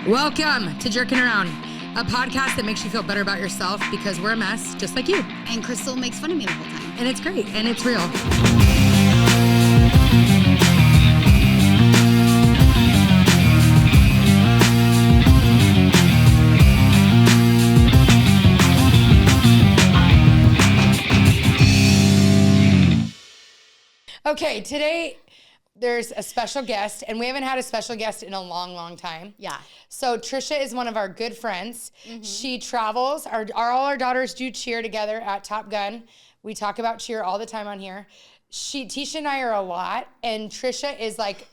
Welcome to Jerking Around, a podcast that makes you feel better about yourself because we're a mess just like you. And Crystal makes fun of me the whole time. And it's great, and it's real. Okay, today there's a special guest, and we haven't had a special guest in a long, long time. Yeah. So Trisha is one of our good friends. Mm-hmm. She travels. All our daughters do cheer together at Top Gun. We talk about cheer all the time on here. Tisha and I are a lot, and Trisha is like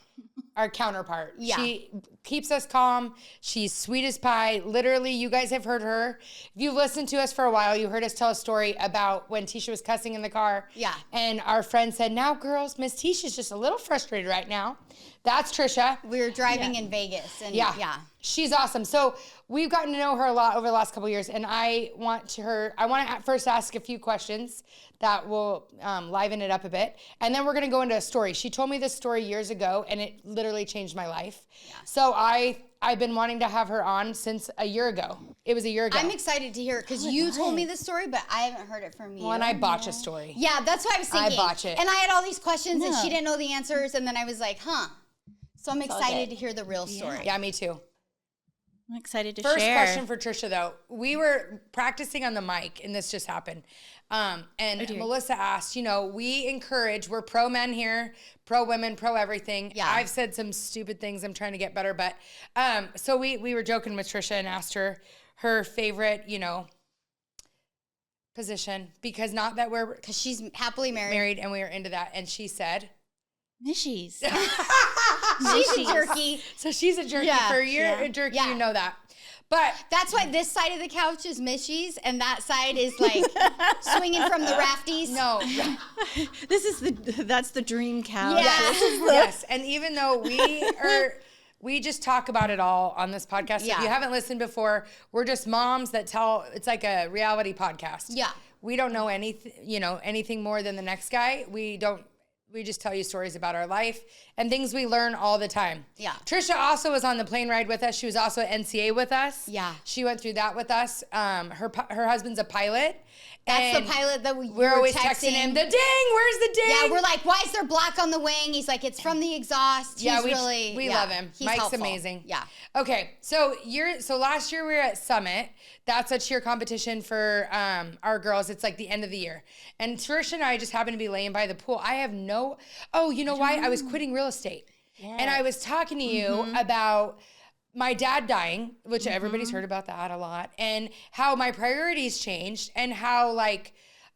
our counterpart. Yeah. She keeps us calm. She's sweet as pie. Literally, you guys have heard her. If you've listened to us for a while, you heard us tell a story about when Tisha was cussing in the car. Yeah. And our friend said, now, girls, Miss Tisha's just a little frustrated right now. That's Trisha. We were driving in Vegas. And yeah. She's awesome. So we've gotten to know her a lot over the last couple of years, and I want to first ask a few questions that will liven it up a bit, and then we're going to go into a story. She told me this story years ago, and it literally changed my life. Yeah. So I've been wanting to have her on since a year ago. It was a year ago. I'm excited to hear it because you told me the story, but I haven't heard it from you. Well, and I botch a story. Yeah, that's what I was thinking. I botch it. And I had all these questions, and she didn't know the answers, and then I was like, huh. So I'm It's excited to hear the real story. Yeah, me too. I'm excited to share. First question for Trisha, though. We were practicing on the mic, and this just happened. Melissa asked, we're pro men here, pro women, pro everything. Yeah. I've said some stupid things. I'm trying to get better. But so we were joking with Trisha and asked her favorite, position. Because she's happily married, and we were into that. And she said... Mishies. She's a jerky. So she's a jerky. Yeah. For a jerky, you know that. But that's why this side of the couch is Mishies, and that side is like swinging from the rafties. No. That's the dream couch. Yeah. Yes. And even though we just talk about it all on this podcast. So if you haven't listened before, we're just moms that it's like a reality podcast. Yeah. We don't know anything more than the next guy. We just tell you stories about our life and things we learn all the time. Yeah. Trisha also was on the plane ride with us. She was also at NCA with us. Yeah. She went through that with us. Her husband's a pilot. That's the pilot that we're always texting him, the ding, where's the ding? Yeah, we're like, why is there black on the wing? He's like, it's from the exost. We love him. He's Mike's helpful. amazing. Yeah. Okay, so last year we were at Summit. That's a cheer competition for our girls. It's like the end of the year. And Trisha and I just happened to be laying by the pool. I have why? I was quitting real estate. Yes. And I was talking to you about my dad dying, which everybody's heard about that a lot, and how my priorities changed and how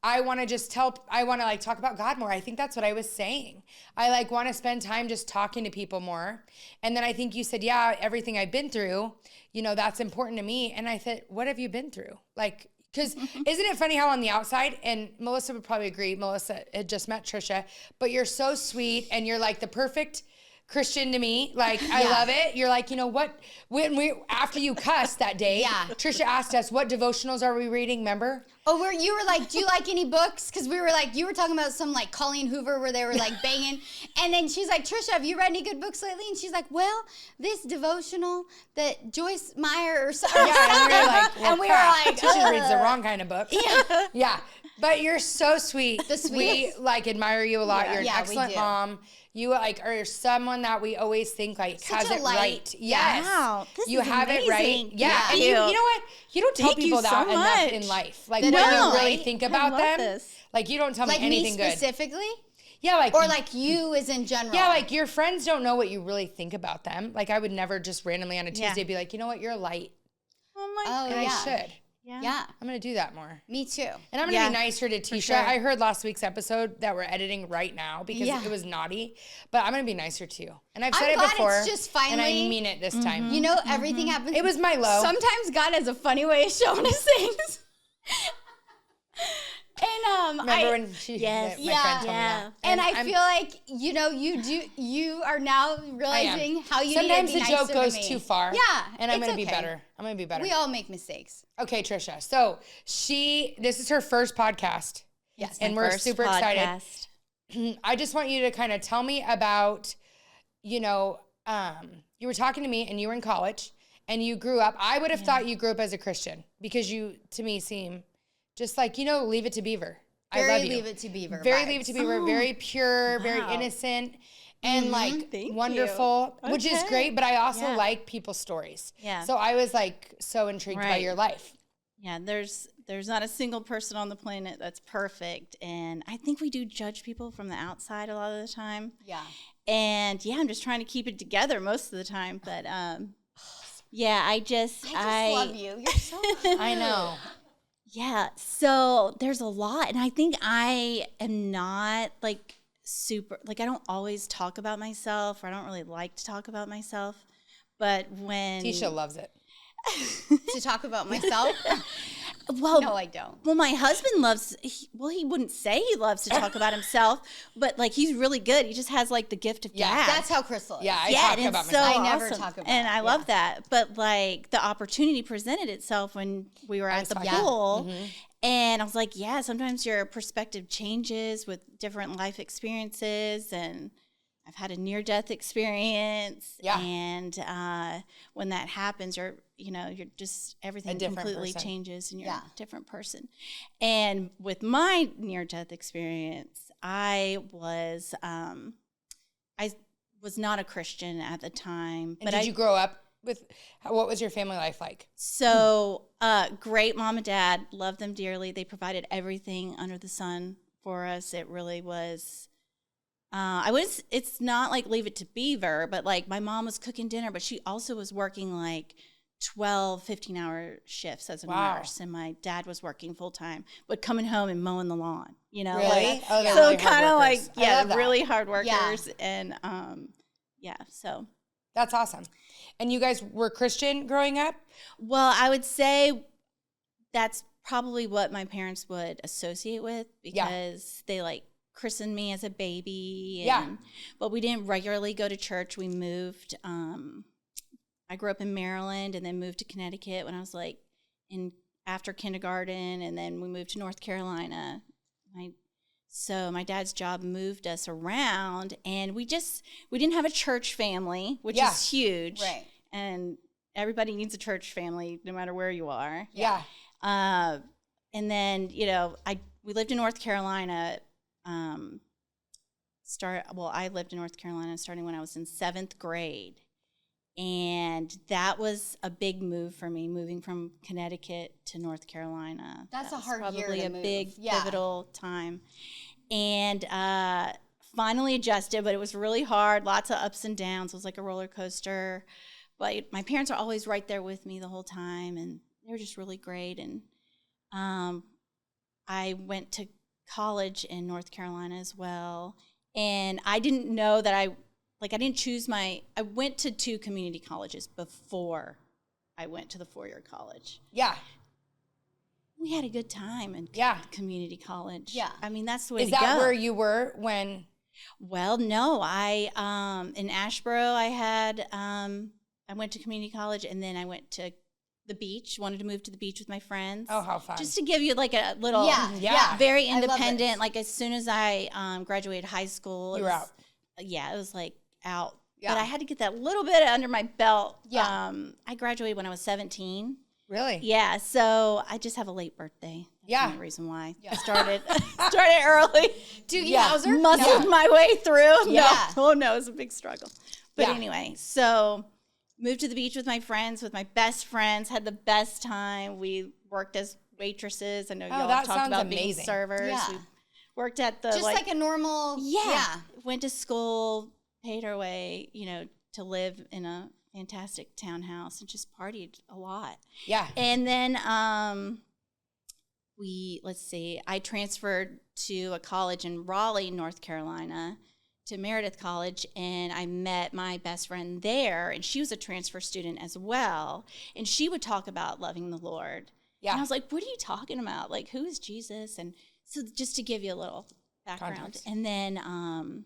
I want to talk about God more. I think that's what I was saying. I want to spend time just talking to people more. And then I think you said, everything I've been through, that's important to me. And I thought, what have you been through? Because isn't it funny how on the outside, and Melissa would probably agree, Melissa had just met Trisha, but you're so sweet and you're like the perfect Christian to me. I love it. You're like, what, after you cussed that day, Trisha asked us, what devotionals are we reading, remember? Oh, you were like, do you like any books? Because we were like, you were talking about some Colleen Hoover where they were banging. And then she's like, Trisha, have you read any good books lately? And she's like, well, this devotional that Joyce Meyer or something. Yeah, and we were like, Trisha reads the Ugh. wrong kind of book. Yeah. Yeah. But you're so sweet. The sweetest. We admire you a lot. Yeah. You're an excellent mom. You are someone that we always think has it right. Yes. Wow, you have amazing. it right. Yeah. Thank And you. you know what? You don't tell Thank people you so that enough much. in life. What you really right? think I about love them. this. You don't tell me anything me good. specifically? Yeah, or you as in general. Yeah, your friends don't know what you really think about them. I would never just randomly on a Tuesday be like, you know what, you're light. Oh my God. And I should. Yeah. I'm going to do that more. Me too. And I'm going to be nicer to Tisha. Sure. I heard last week's episode that we're editing right now because it was naughty. But I'm going to be nicer too. And I've said it before. It's just finally, and I mean it this time. Everything happens. It was my low. Sometimes God has a funny way of showing us things. And remember when my friend told me that. And I feel like you are now realizing how you sometimes need to be the joke nicer goes to me. too far. Yeah, and I'm gonna be better. We all make mistakes. Okay, Trisha. So this is her first podcast. Yes, and we're super excited. I just want you to kind of tell me about, you were talking to me and you were in college. and you grew up, I would have thought you grew up as a Christian because you, to me, seem just like, Leave It to Beaver. I love you. Leave It to Beaver. Very vibes. Leave It to Beaver. Very pure, very Wow. innocent, and Thank wonderful, you. which is Okay. great. But I also Yeah. like people's stories. Yeah. So I was like so intrigued by Right. your life. Yeah, there's not a single person on the planet that's perfect, and I think we do judge people from the outside a lot of the time. Yeah. And yeah, I'm just trying to keep it together most of the time, but yeah, I just love you. You're so I know. Yeah, so there's a lot, and I think I am not like super, like I don't always talk about myself, or I don't really like to talk about myself, but when Tisha loves it. to talk about myself. well, No, I don't. well, my husband he wouldn't say he loves to talk about himself, but like he's really good. He just has like the gift of Yeah, gab. That's how Crystal is. Yeah, I yeah, talk and about it's so myself. I never awesome. talk about and it, I love that. But like the opportunity presented itself when we were at the talking- pool, and I was like, yeah, sometimes your perspective changes with different life experiences, and I've had a near-death experience. Yeah. And when that happens, you're just everything different completely person. changes, and you're Yeah. a different person. And with my near-death experience, I was not a Christian at the time. And did you grow up with, what was your family life like? So, great mom and dad, loved them dearly. They provided everything under the sun for us. It really was. It's not like Leave It to Beaver, but like my mom was cooking dinner, but she also was working like 12, 15-hour shifts as a Wow. nurse. And my dad was working full time, but coming home and mowing the lawn, Really? like, Oh, they're so really hard kind of like, workers. I yeah, love that. really hard workers. Yeah. And, so. That's awesome. And you guys were Christian growing up? Well, I would say that's probably what my parents would associate with, because they like christened me as a baby. Yeah. But we didn't regularly go to church. We moved. I grew up in Maryland and then moved to Connecticut when I was like after kindergarten, and then we moved to North Carolina. So my dad's job moved us around, and we didn't have a church family, which Yeah. is huge. Right. And everybody needs a church family no matter where you are. Yeah. And then, we lived in North Carolina. I lived in North Carolina starting when I was in 7th grade. And that was a big move for me, moving from Connecticut to North Carolina. That's That a was hard year probably to a move. big Yeah. pivotal time. And finally adjusted, but it was really hard, lots of ups and downs. It was like a roller coaster. But my parents are always right there with me the whole time, and they were just really great. And I went to college in North Carolina as well. And I didn't know that I didn't choose I went to 2 community colleges before I went to the 4-year college. Yeah. We had a good time in Yeah. community college. Yeah. I mean, that's the way Is to that go. where you were when? Well, no, I in Asheboro, I went to community college, and then I went to the beach. Wanted to move to the beach with my friends. Oh, how fun. Just to give you like a little, Yeah. very I love independent. this. Like as soon as I graduated high school, You were out. Yeah, it was like out. Yeah. But I had to get that little bit under my belt. Yeah. I graduated when I was 17. Really? Yeah, so I just have a late birthday. That's Yeah. the only reason why. I started early. Doogie Yeah. Howser? Muscled my way through. Yeah. No. Oh no, it was a big struggle. But Yeah. anyway, so moved to the beach with my friends, with my best friends, had the best time. We worked as waitresses. I know y'all that talked sounds about amazing. being servers. Yeah. We worked at the Just like a normal. yeah. Went to school, paid our way, to live in a fantastic townhouse and just partied a lot. Yeah. And then I transferred to a college in Raleigh, North Carolina, to Meredith College, and I met my best friend there, and she was a transfer student as well, and she would talk about loving the Lord. Yeah. And I was like, what are you talking about? Like, who is Jesus? And so just to give you a little background. Context. And then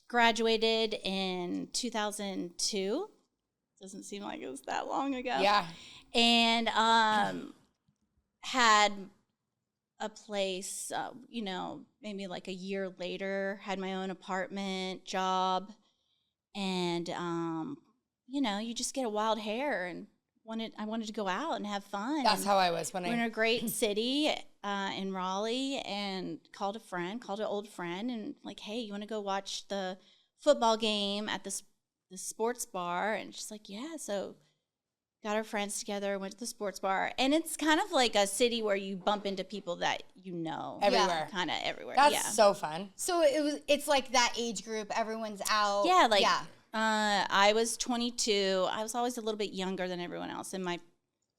graduated in 2002. Doesn't seem like it was that long ago. Yeah. And had a place, maybe like a year later, had my own apartment, job, and, you just get a wild hair and wanted to go out and have fun. That's how I was when we're in a great city in Raleigh, and called an old friend, and like, hey, you want to go watch the football game at the sports bar? And she's like, yeah. So got our friends together, went to the sports bar, and it's kind of like a city where you bump into people that you know everywhere, kind of everywhere. That's so fun. So it's like that age group, everyone's out. Yeah, like I was 22. I was always a little bit younger than everyone else, and my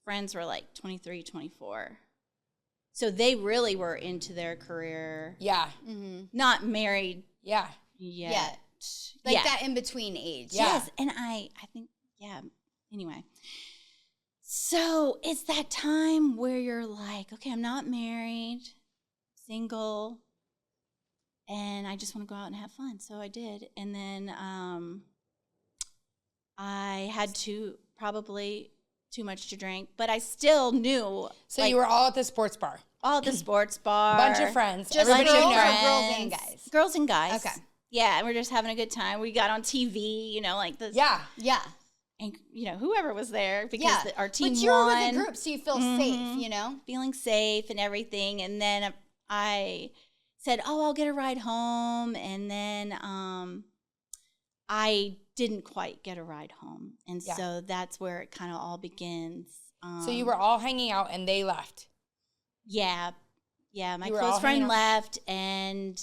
friends were like 23, 24. So they really were into their career. Yeah. Mm-hmm. Not married. Yeah. Yet. Like that in between age. Yeah. Yes, and I think anyway. So it's that time where you're like, okay, I'm not married, single, and I just want to go out and have fun. So I did. And then I had probably too much to drink, but I still knew. So you were all at the sports bar. All at the sports bar. Bunch of friends. Just Everybody girls you know. or girls and guys? Girls and guys. Okay. Yeah, and we're just having a good time. We got on TV, like this. Yeah. Yeah. And, whoever was there, because our team but you were won. with a group, so you feel safe, Feeling safe and everything. And then I said, I'll get a ride home. And then I didn't quite get a ride home. And so that's where it kind of all begins. So you were all hanging out and they left. Yeah. Yeah, my close friend left, and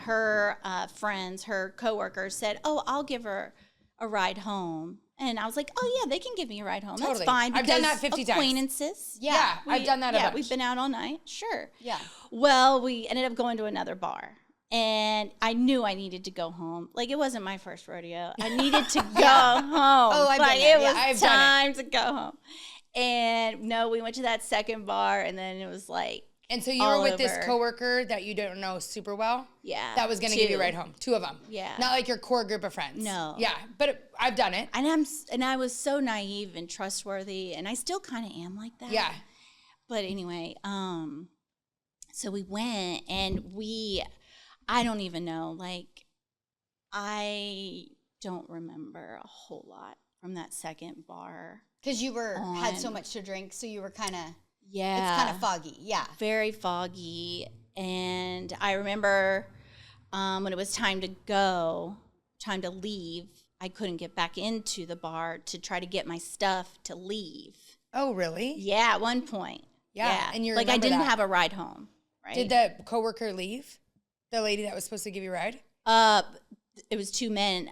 her friends, her coworkers said, I'll give her a ride home. And I was like, oh, yeah, they can give me a ride home. Totally. That's fine. I've done that 50 times. Acquaintances. Yeah, I've done that a bunch. Yeah, we've been out all night. Sure. Yeah. Well, we ended up going to another bar. And I knew I needed to go home. Like, it wasn't my first rodeo. I needed to go home. Oh, I've been there. It was time to go home. And no, we went to that second bar, and then it was like, and so you were with this coworker that you don't know super well? Yeah. That was going to give you a ride home. 2 of them. Yeah. Not like your core group of friends. No. Yeah, but I've done it. And I was so naive and trustworthy, and I still kind of am like that. Yeah. But anyway, so we went, and I don't even know, like, I don't remember a whole lot from that second bar. Because you had so much to drink, so you were kind of... Yeah. It's kind of foggy. Yeah. Very foggy. And I remember when it was time to leave, I couldn't get back into the bar to try to get my stuff to leave. Oh, really? Yeah, at one point. Yeah. And you like, I remember didn't that. have a ride home. Right? Did the coworker leave? The lady that was supposed to give you a ride? It was 2 men.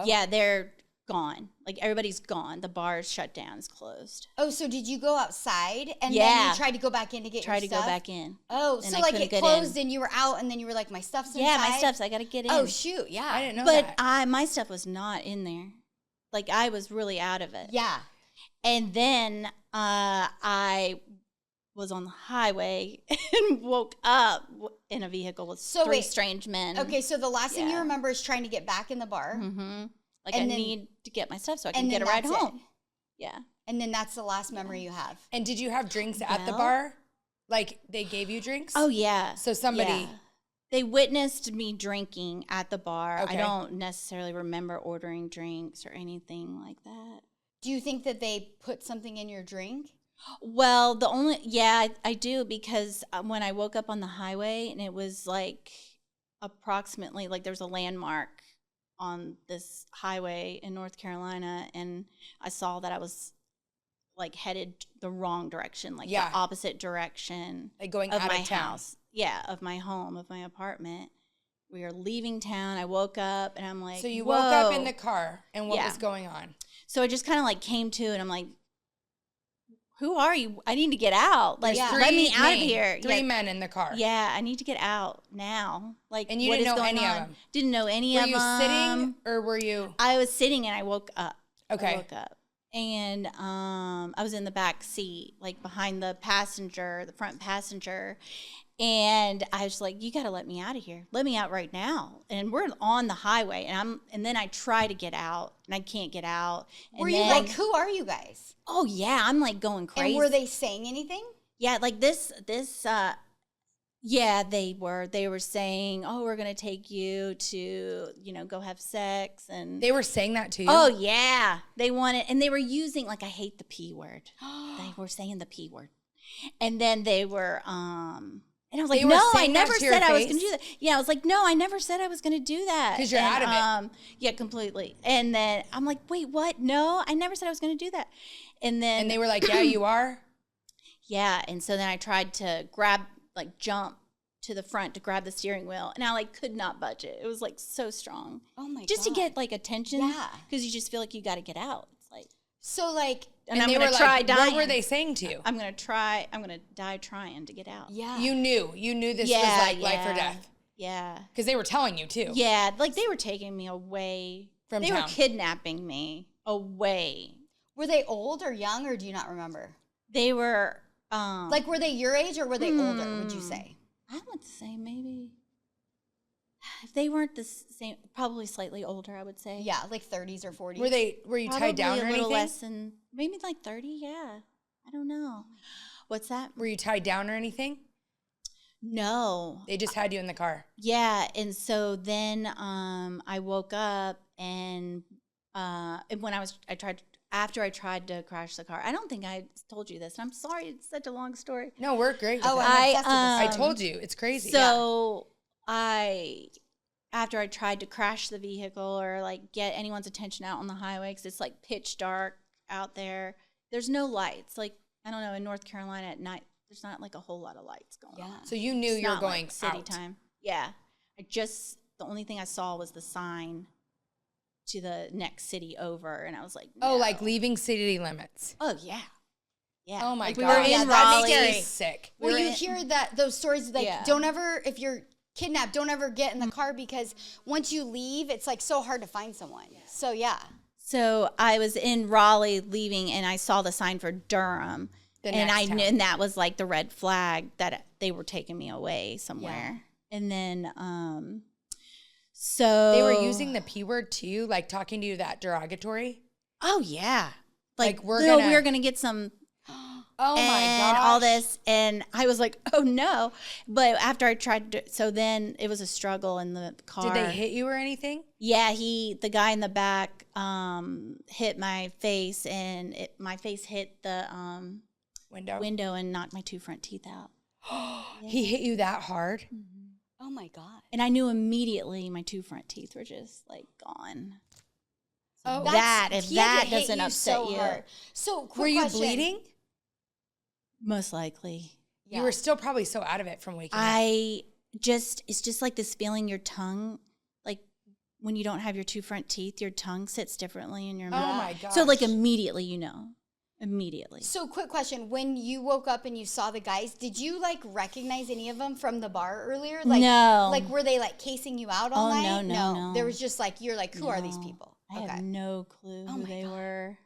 Yeah, they're gone. Like, everybody's gone. The bar's shut down. It's closed. Oh, so did you go outside and then you tried to go back in to get your stuff? Tried to go back in. Oh, and so I like couldn't it get closed in. and you were out, and then you were like, my stuff's inside? Yeah, my stuff's. I got to get in. Oh, shoot. Yeah. I didn't know that. But my stuff was not in there. Like, I was really out of it. Yeah. And then I was on the highway and woke up in a vehicle with 3 strange men. Okay, so the last thing you remember is trying to get back in the bar. Mm-hmm. Like, I need to get my stuff so I can get a ride home. Yeah. And then that's the last memory you have. And did you have drinks at the bar? Like, they gave you drinks? Oh, yeah. So somebody... Yeah. They witnessed me drinking at the bar. Okay. I don't necessarily remember ordering drinks or anything like that. Do you think that they put something in your drink? Well, I do, because when I woke up on the highway, and it was like approximately, like, there was a landmark on this highway in North Carolina, and I saw that I was like headed the wrong direction, like the opposite direction, like going of out my of town. house. Yeah, of my home, of my apartment. We were leaving town. I woke up, and I'm like, so you woke up in the car, and what was going on? So I just kind of like came to, and I'm like, who are you? I need to get out. Like, let me out of here. 3 men in the car. Yeah, I need to get out now. Like, and you what didn't is know going any on? of them? Didn't know any of them. Were you sitting, or were you? I was sitting, and I woke up. Okay. I woke up. And I was in the back seat, like behind the front passenger. And I was like, you got to let me out of here. Let me out right now. And we're on the highway. And then I try to get out, and I can't get out. And were you like, who are you guys? Oh, yeah. I'm like going crazy. And were they saying anything? Yeah, like this Yeah, they were. They were saying, "Oh, we're gonna take you to, go have sex." And They were saying that to you? oh yeah, they wanted, and they were using I hate the P word. They were saying the P word, and then they were, and I was like, They were "No, I saying that never to your said I was face? gonna do that." Yeah, I was like, "No, I never said I was gonna do that." 'Cause you're And, adamant. Yeah, completely. And then I'm like, "Wait, what? No, I never said I was gonna do that." And then And they were like, yeah, you are? yeah, and so then I tried to jump to the front to grab the steering wheel, and I could not budge it. It was so strong. Oh my Just God. to get attention. Yeah. Because you just feel like you got to get out. It's So and I'm they gonna were try like, dying. what were they saying to you? I'm gonna die trying to get out. yeah. You knew this was life or death. Yeah. Because they were telling you too. Yeah, they were taking me away From They town. were kidnapping me away. Were they old or young, or do you not remember? They were Were they your age, or were they older, would you say? I would say maybe if they weren't the same, probably slightly older, I would say. Yeah, 30s or 40s. Were you Probably tied down or a little anything? less than maybe 30, yeah. I don't know. What's that? Were you tied down or anything? No. They just had you in the car. Yeah, and so then I woke up and after I tried to crash the car. I don't think I told you this. I'm sorry, it's such a long story. No, we're great. Oh, with I'm that. obsessed with this. I told you. It's crazy. So after I tried to crash the vehicle or get anyone's attention out on the highway, because it's pitch dark out there. There's no lights. I don't know, in North Carolina at night, there's not a whole lot of lights going on. So you knew It's you were not going city out. time. Yeah. The only thing I saw was the sign to the next city over, and I was like, Oh, no. leaving city limits. Oh yeah. Yeah. Oh my we God. were Yeah, in that'd be Raleigh. scary. Sick. Well, were you in- hear those stories Yeah. don't ever, if you're kidnapped, don't ever get in the car, because once you leave, it's so hard to find someone. So yeah. So I was in Raleigh leaving, and I saw the sign for Durham, The and next I town. knew, and that was the red flag that they were taking me away somewhere. And then so They were using the P word to you, talking to you that derogatory. Oh yeah, we're gonna get some. Oh my And gosh. all this, and I was like, oh no. But after I tried to, so then it was a struggle in the car. Did they hit you or anything? Yeah, the guy in the back hit my face, and my face hit the window and knocked my 2 front teeth out. He hit you that hard? Oh my God. And I knew immediately my 2 front teeth were just gone. Oh, If He had that to hit doesn't you upset so you, hard. So quick were you question. bleeding? most likely. Yeah. You were still probably so out of it from waking up. It's just this feeling your tongue, when you don't have your 2 front teeth, your tongue sits differently in your Oh mouth. my gosh. So immediately, immediately. So quick question. When you woke up and you saw the guys, did you recognize any of them from the bar earlier? No. Were they casing you out all Oh, night? no. There was just you're who are these No. people? I have no clue Oh who my they God. were.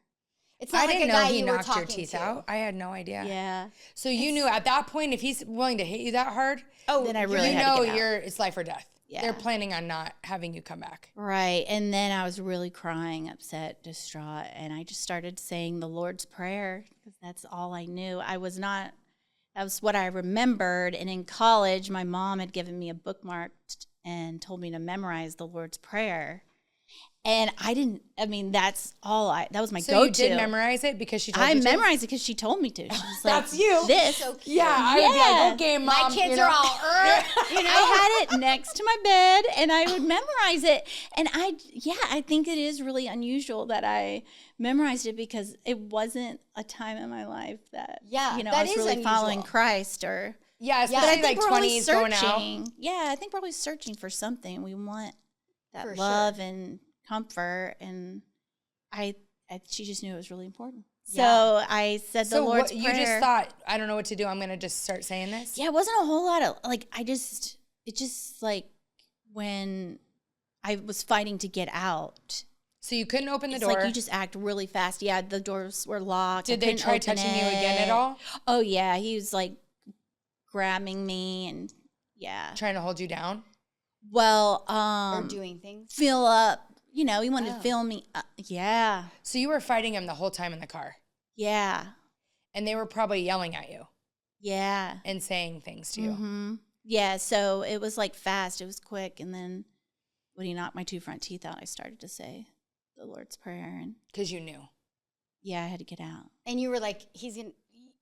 It's not I like didn't a know guy he you were knocked your talking teeth to. out. I had no idea. Yeah. So you knew at that point, if he's willing to hit you that hard, Then I really you had to know get out. it's life or death. Yeah. They're planning on not having you come back. Right. And then I was really crying, upset, distraught. And I just started saying the Lord's Prayer because that's all I knew. That was what I remembered. And in college, my mom had given me a bookmark and told me to memorize the Lord's Prayer. And that was my So go-to. you did memorize it because she told I you to? memorized it because she told me to. She was That's you. This. So cute. Yeah, I would be like, okay, Mom. My kids are all, I had it next to my bed, and I would memorize it. And I think it is really unusual that I memorized it because it wasn't a time in my life that Yeah, I that was is really following unusual. Christ or. Yeah, But I especially think we're always 20s going out. searching. Yeah, I think we're always searching for something. We want that For love and comfort, and she just knew it was really important. Yeah. So I said the Lord's Prayer. You just thought, I don't know what to do. I'm going to just start saying this? Yeah, it wasn't a whole lot of when I was fighting to get out. So you couldn't open the It's door. like you just act really fast. Yeah, the doors were locked. Did they try touching you again at all? Oh yeah, he was grabbing me and yeah. Trying to hold you down? Well, or doing things. fill up. He wanted to Oh. fill me up. Yeah, So you were fighting him the whole time in the car. yeah, And they were probably yelling at you yeah. and saying things to you. Mm-hmm. Yeah, so it was like fast. It was quick. And then when he knocked my 2 front teeth out, I started to say the Lord's Prayer. And Because you knew. yeah, I had to get out. And you were like,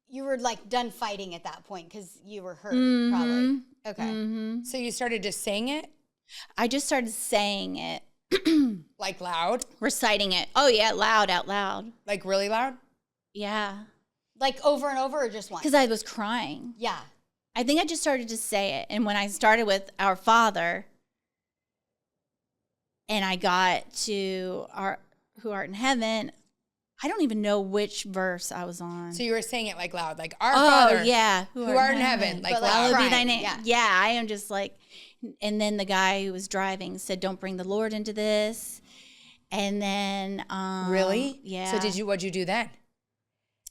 you were like done fighting at that point because you were hurt, Mm-hmm. probably. Okay. Mm-hmm. So you started just saying it? I just started saying it, Like loud? reciting it. Oh, yeah, loud, out loud. Like really loud? Yeah, Like over and over or just once? because I was crying. Yeah. I think I just started to say it. And when I started with Our Father and I got to our who art in heaven, I don't even know which verse I was on. So you were saying it like loud, like our Father. Yeah, Who art in heaven. Like But, like, loud. Hallowed be thy crying, name. yeah. Yeah, I am just like, and then the guy who was driving said, "Don't bring the Lord into this." And then, Really? Yeah. So what'd you do then?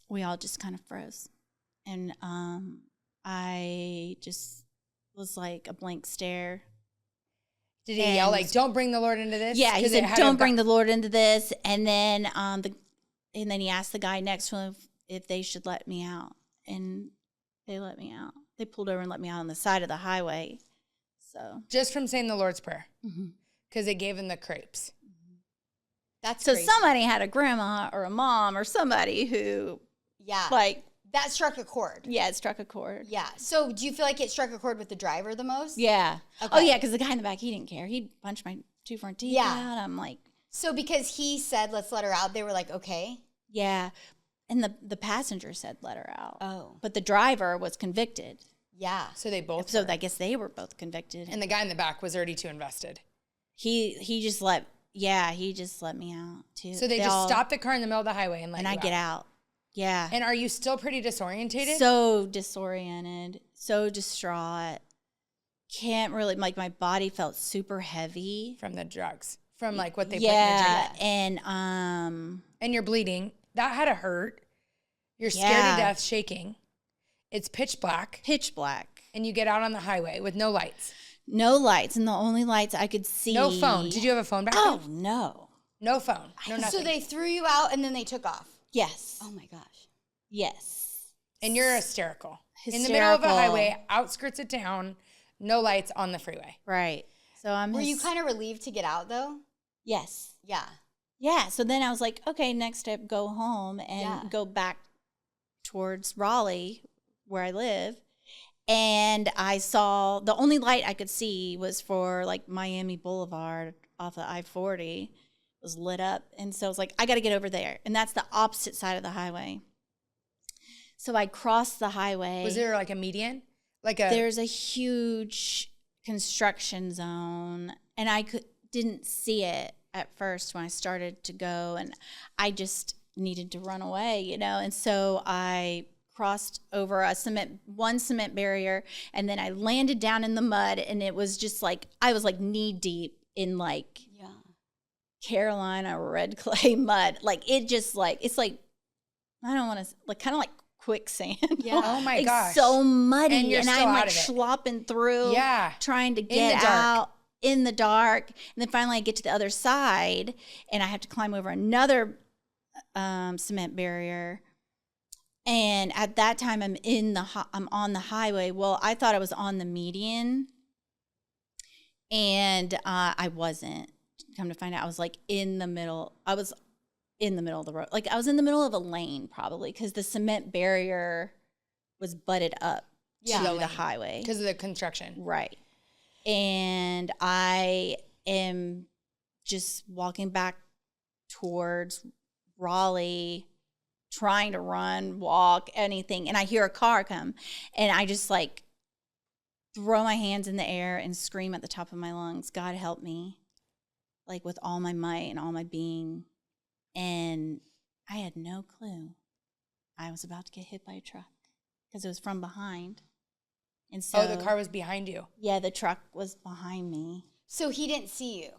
We all just kind of froze, and I just was like a blank stare. Did he yell like, "Don't bring the Lord into this"? Yeah, he 'Cause it said, had "Don't a- bring the Lord into this." And then and then he asked the guy next to him if they should let me out, and they let me out. They pulled over and let me out on the side of the highway. So Just from saying the Lord's Prayer. mm-hmm. Because it gave him the crepes. That's So crazy. somebody had a grandma or a mom or somebody who, Yeah. like, That struck a chord. yeah, it struck a chord. Yeah. So do you feel like it struck a chord with the driver the most? Yeah. Okay. Oh, yeah, because the guy in the back, he didn't care. He punched my 2 front teeth Yeah. out. I'm like, So because he said, let's let her out, they were like, okay. yeah. And the passenger said let her out. Oh. But the driver was convicted. Yeah. So they both So were. I guess they were both convicted. And the guy in the back was already too invested. He just let me out too. So they just stopped the car in the middle of the highway and let and you I get out. Yeah. And are you still pretty disorientated? So disoriented, so distraught. Can't really, like, my body felt super heavy. From the drugs. From like what they put in your drink. And And you're bleeding. That had to hurt. You're scared Yeah. to death, shaking. It's pitch black. pitch black. And you get out on the highway with no lights. No lights, and the only lights I could see. No phone. Did you have a phone back Oh, then? no. No phone. No nothing. So they threw you out and then they took off. Yes. Oh my gosh. Yes. And you're hysterical. In the middle of a Hysterical. highway, outskirts of town, no lights on the freeway. Right. So I'm Were you kind of relieved to get out though? Yes. Yeah. Yeah. So then I was like, okay, next step, go home and Yeah. go back towards Raleigh, where I live. And I saw the only light I could see was for like Miami Boulevard off of I-40 was lit up. And so I was like, I got to get over there. And that's the opposite side of the highway. So I crossed the highway. Was there like a median? Like a There's a huge construction zone, and I didn't see it at first when I started to go, and I just needed to run away, you know. And so I crossed over one cement barrier, and then I landed down in the mud, and it was just like I was like knee deep in like Yeah. Carolina red clay mud. Like it just like it's like I don't want to like kind of like quicksand. Yeah. Oh my Like, gosh. so muddy, And you're and still I'm out like of it. slopping through, Yeah. trying to the get dark. out in the dark. And then finally I get to the other side, and I have to climb over another cement barrier. And at that time, I'm on the highway. Well, I thought I was on the median, and I wasn't. Come to find out, I was like in the middle. I was in the middle of the road. Like I was in the middle of a lane probably because the cement barrier was butted up Yeah. to The the lane. highway. because of the construction. Right. And I am just walking back towards Raleigh, trying to run, walk, anything. And I hear a car come, and I just like throw my hands in the air and scream at the top of my lungs, God help me, like with all my might and all my being. And I had no clue I was about to get hit by a truck because it was from behind. And so, Oh, the car was behind you. yeah, the truck was behind me. So he didn't see you.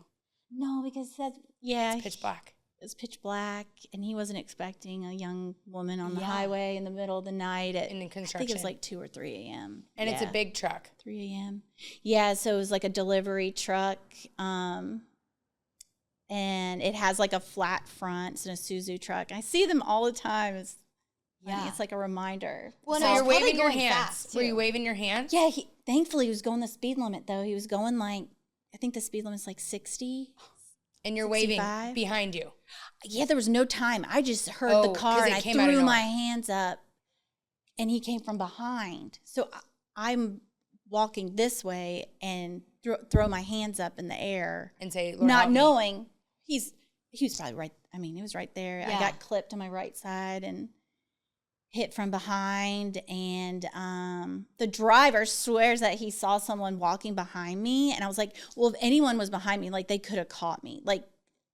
No, because yeah, Pitch black. it was pitch black, and he wasn't expecting a young woman on the Yeah. highway in the middle of the night at, In the I think it construction. was like 2 or 3 a.m. And it's a Yeah. big truck. 3 a.m. Yeah, so it was like a delivery truck, and it has like a flat front. It's a Isuzu truck. I see them all the time. It's funny. It's like a reminder. Well, So no, you're it's probably waving your going hands. fast, Were you too. waving your hands? Yeah, thankfully he was going the speed limit though. He was going like, I think the speed limit's like 60. And you're 65? waving behind you. Yeah, there was no time. I just heard the 'cause car and it I came out of threw my nowhere. hands up and he came from behind. So I'm walking this way and throw my hands up in the air And say, Lord, not help me. knowing he was probably right. I mean, he was right there. Yeah. I got clipped on my right side and hit from behind, and the driver swears that he saw someone walking behind me, and I was like, well, if anyone was behind me, like they could have caught me. Like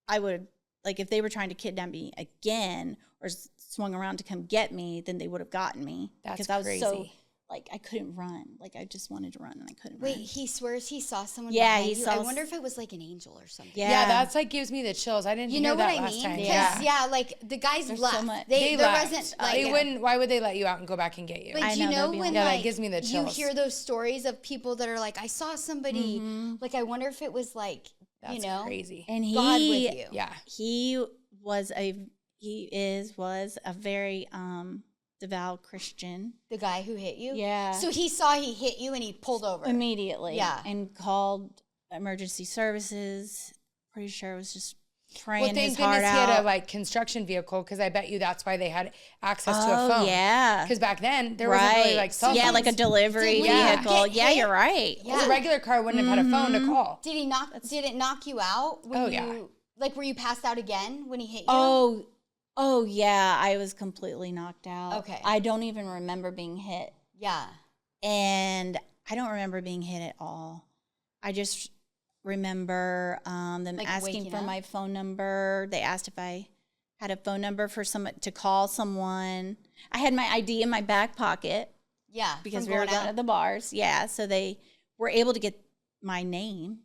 I would, like if they were trying to kidnap me again or swung around to come get me, then they would have gotten me. That's because I was crazy. so like I couldn't run. Like I just wanted to run and I couldn't Wait, run. he swears he saw someone Yeah, behind he you. saw I s- wonder if it was like an angel or something. Yeah, that's like gives me the chills. I didn't You hear know that what I last mean? time. Because, Yeah. like, the guys There's left. so much. They there left. wasn't, like, They wouldn't. Why would they let you out and go back and get you? But I you know, know they'd be when Yeah, that like gives me the you chills. hear those stories of people that are like, I saw somebody. Like, I wonder if it was like, That's you know, crazy. and he God with you. Yeah. he was a very devout Christian. The guy who hit you. Yeah. So he saw he hit you and he pulled over. Immediately. Yeah. And called emergency services. Pretty sure it was just praying Well, thank his heart goodness he out. had a like construction vehicle because I bet you that's why they had access to a Oh, phone. yeah. Because back then there wasn't really like cell Yeah, phones. like a delivery Did he vehicle. get Yeah, hit? you're right. Yeah. Because a regular car wouldn't have had a phone to call. Did he knock? Did it knock you out? When Oh, you, yeah. Like, were you passed out again when he hit you? Oh yeah, I was completely knocked out. Okay. I don't even remember being hit. Yeah. And I don't remember being hit at all. I just remember them Like asking waking for up? my phone number. They asked if I had a phone number for to call someone. I had my ID in my back pocket Yeah. because from we were going going to out. the bars. Yeah, so they were able to get my name,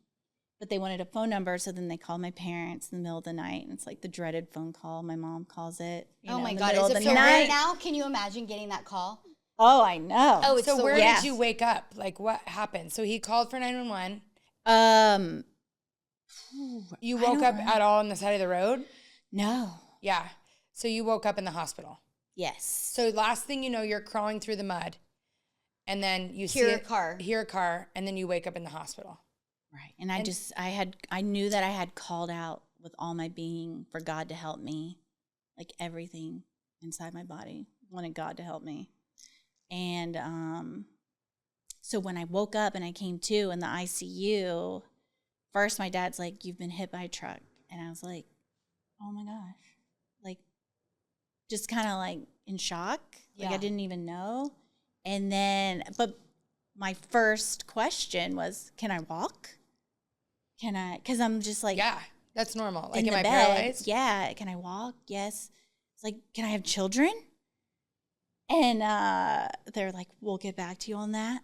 but they wanted a phone number. So then they called my parents in the middle of the night, and it's like the dreaded phone call. My mom calls it. Oh my in the God! middle Is of it the so night. right now? Can you imagine getting that call? Oh, I know. Oh, it's So so where weird. did you wake up? Like what happened? So he called for 911. Um, You I woke don't up remember. at all on the side of the road? No. Yeah. So you woke up in the hospital. Yes. So last thing you know, you're crawling through the mud, and then you Hear see a car. hear a car, and then you wake up in the hospital. Right. And I knew that I had called out with all my being for God to help me. Like everything inside my body wanted God to help me. And so when I woke up and I came to in the ICU, first my dad's like, "You've been hit by a truck." And I was like, "Oh my gosh." Like just kind of like in shock. Like Yeah. I didn't even know. And then but my first question was, "Can I walk? Can I?" Because I'm just like, Yeah, that's normal. Like, in am the I bed. paralyzed? Yeah. Can I walk? Yes. It's like, "Can I have children?" And they're like, "We'll get back to you on that."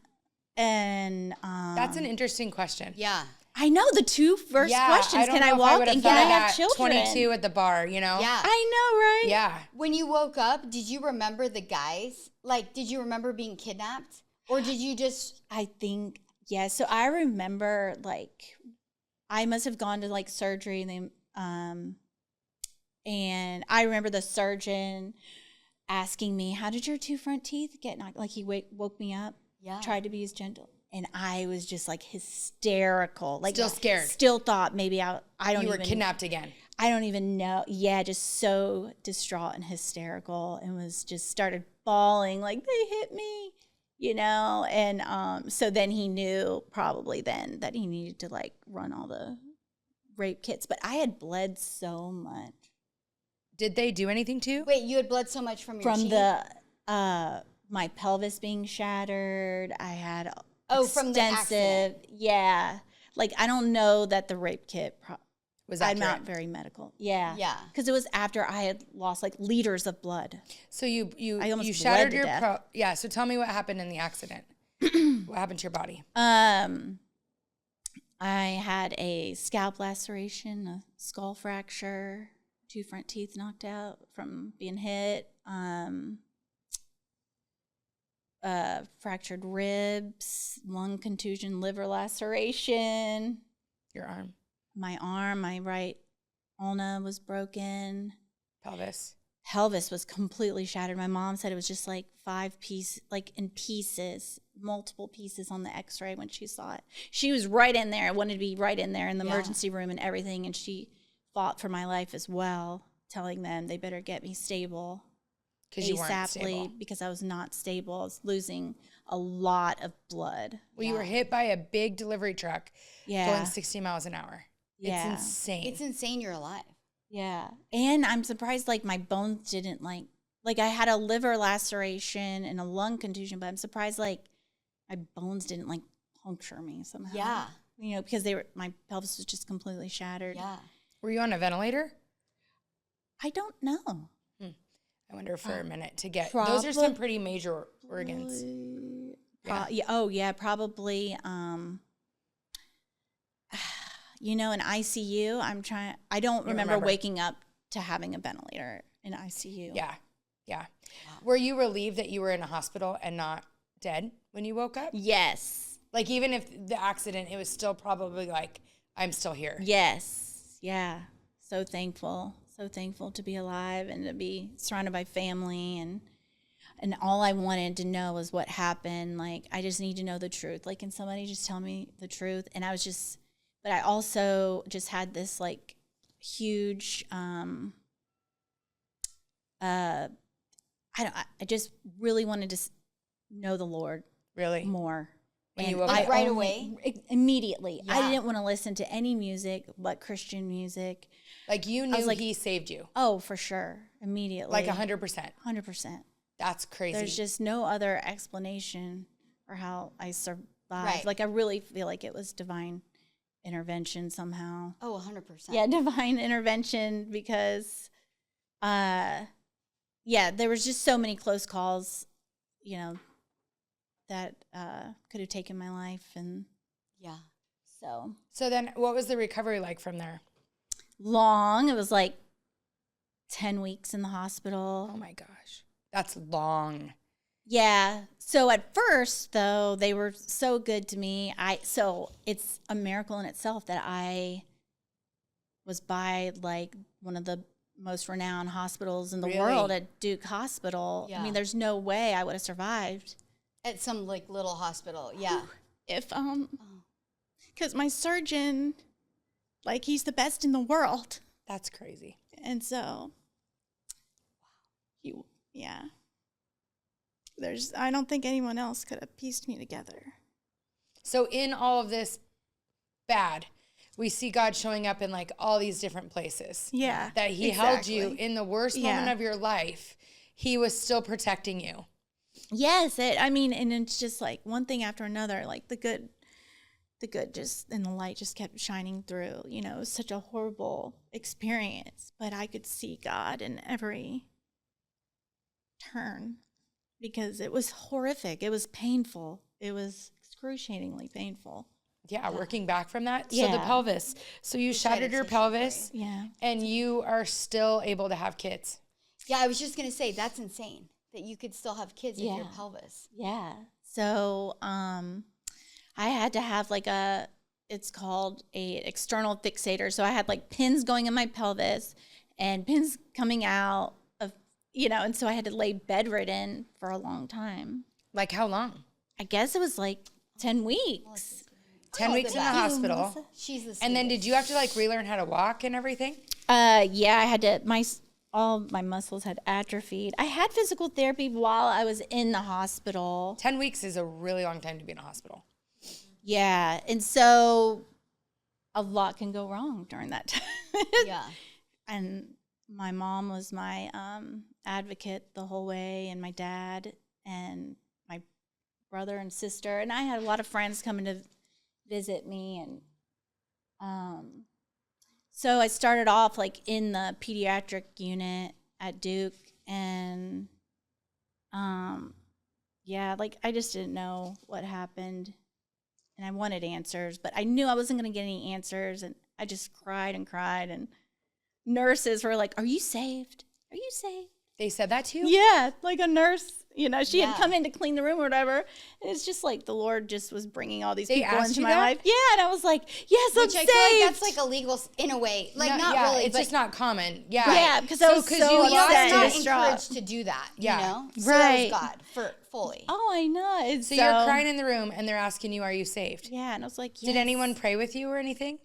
And That's an interesting question. Yeah. I know the two first questions. don't Can I know if walk would've and can I thought have that children? 22 at the bar, you know? Yeah. I know, right? Yeah. When you woke up, did you remember the guys? Like, did you remember being kidnapped? Or did you just, I think, yeah. So I remember like I must have gone to like surgery and I remember the surgeon asking me, "How did your two front teeth get knocked?" Like he woke me up, yeah. tried to be as gentle. And I was just like hysterical. Like Still scared. Still thought maybe I don't You were even kidnapped again. I don't even know. Yeah, just so distraught and hysterical and was just started bawling like they hit me, you know? And so then he knew probably then that he needed to like run all the rape kits. But I had bled so much. Did they do anything to you? Wait, you had bled so much from your From cheek? the my pelvis being shattered. I had from the accident. yeah. Like I don't know that the rape kit Was I'm accurate? not very medical. Yeah. Yeah. Because it was after I had lost like liters of blood. So you I almost you bled shattered to your death. yeah. So tell me what happened in the accident. What happened to your body? I had a scalp laceration, a skull fracture, 2 front teeth knocked out from being hit, fractured ribs, lung contusion, liver laceration. Your arm, My arm, my right ulna was broken. pelvis. pelvis was completely shattered. My mom said it was just like 5 pieces, like in pieces, multiple pieces on the x-ray when she saw it. She was right in there, wanted to be right in there in the emergency room and everything, and she fought for my life as well, telling them they better get me stable Because you weren't stable. because I was not stable. I was losing a lot of blood. Well, you were hit by a big delivery truck going 60 miles an hour. Yeah. It's insane. It's insane you're alive. Yeah. And I'm surprised, like, my bones didn't, like I had a liver laceration and a lung contusion, but I'm surprised, like, my bones didn't, like, puncture me somehow. Yeah. You know, because my pelvis was just completely shattered. Yeah. Were you on a ventilator? I don't know. I wonder for a minute to get. Those are some pretty major organs. Probably. You know, in ICU, I don't remember waking up to having a ventilator in ICU. Yeah. Wow. Were you relieved that you were in a hospital and not dead when you woke up? Yes. Like, even if the accident, it was still probably like, I'm still here. Yes. Yeah. So thankful to be alive and to be surrounded by family, and all I wanted to know was what happened. Like, I just need to know the truth. Like, can somebody just tell me the truth? And but I also just had this like huge, I just really wanted to know the Lord Really? more. When And you woke Like up? right away? Immediately. Yeah. I didn't want to listen to any music but Christian music. Like, you knew like- he saved you. Oh, for sure. Immediately. Like 100%. 100%. That's crazy. There's just no other explanation for how I survived. Right. Like, I really feel like it was divine intervention somehow. Oh, 100%. Yeah, divine intervention, because there was just so many close calls, you know, that could have taken my life. And Yeah. So then what was the recovery like from there? long. It was like 10 weeks in the hospital. Oh my gosh. That's long. Yeah. So at first, though, they were so good to me. So it's a miracle in itself that I was by like one of the most renowned hospitals in the Really? world, at Duke Hospital. Yeah. I mean, there's no way I would have survived At some like little hospital. Yeah. if because my surgeon, like, he's the best in the world, That's crazy. and so I don't think anyone else could have pieced me together. So in all of this bad, we see God showing up in like all these different places. Yeah, That he held you exactly. in the worst moment of your life. He was still protecting you. Yes, and it's just like one thing after another, like the good just, and the light just kept shining through. You know, it was such a horrible experience, but I could see God in every turn because it was horrific. It was painful. It was excruciatingly painful. Yeah, working back from that. So the Yeah. pelvis. So you shattered your tissue for pelvis Yeah. and you are still able to have kids. Yeah, I was just going to say, that's insane that you could still have kids with your Yeah. pelvis. Yeah. So I had to have like it's called a external fixator. So I had like pins going in my pelvis and pins coming out of, and so I had to lay bedridden for a long time. Like how long? I guess it was like 10 weeks. 10 Oh, weeks the in the best. hospital. She's the And then sweetest. did you have to like relearn how to walk and everything? Yeah, I had to, all my muscles had atrophied. I had physical therapy while I was in the hospital. 10 weeks is a really long time to be in a hospital. Yeah, and so a lot can go wrong during that time. Yeah. And my mom was my advocate the whole way, and my dad and my brother and sister, and I had a lot of friends coming to visit me, and so I started off like in the pediatric unit at Duke, and like I just didn't know what happened, and I wanted answers, but I knew I wasn't going to get any answers, and I just cried and cried, and nurses were like, "Are you saved? Are you saved?" They said that to you? Yeah, like a nurse She had come in to clean the room or whatever. And it's just like the Lord just was bringing all these people into my life. Yeah, and I was like, yes, I'm saved. I feel like that's like illegal in a way. Like, not really. It's just not common. Yeah. Yeah, because I was so you're not distraught. encouraged to do that, you know? So Right. that was God fully. Oh, I know. So you're crying in the room and they're asking you, are you saved? Yeah, and I was like, yes. Did anyone pray with you or anything?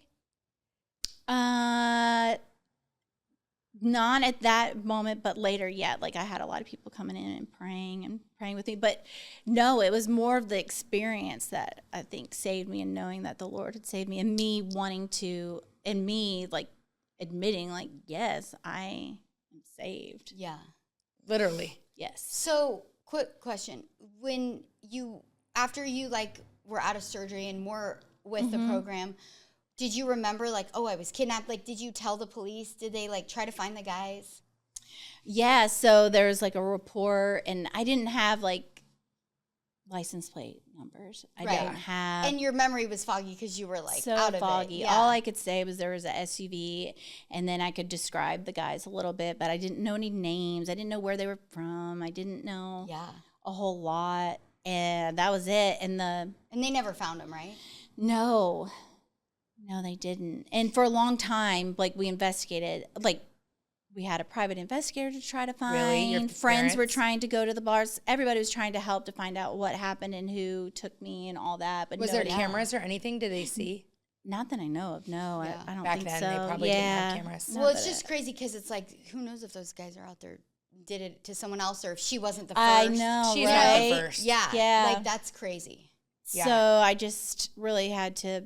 Not at that moment, but later, yeah. Like I had a lot of people coming in and praying with me. But no, it was more of the experience that I think saved me, and knowing that the Lord had saved me, and me wanting to, and me like admitting like, yes, I am saved. Yeah. Literally. Yes. So quick question. After you like were out of surgery and more with the program, did you remember like, oh, I was kidnapped? Like, did you tell the police? Did they like try to find the guys? Yeah, so there's like a report, and I didn't have like license plate numbers. I didn't have. And your memory was foggy because you were like so out of foggy. it. Yeah. All I could say was there was a SUV, and then I could describe the guys a little bit, but I didn't know any names. I didn't know where they were from. I didn't know a whole lot, and that was it. And they never found them, right? No, they didn't. And for a long time, like we investigated, like we had a private investigator to try to find. Really? Your friends were trying to go to the bars. Everybody was trying to help to find out what happened and who took me and all that. But was there cameras or anything? Did they see? Not that I know of. No, I don't Back think then, so. they probably didn't have cameras. Well, it's just crazy because it's like, who knows if those guys are out there did it to someone else, or if she wasn't the first. I know, She's right? not the first. Yeah. Like, that's crazy. Yeah. So I just really had to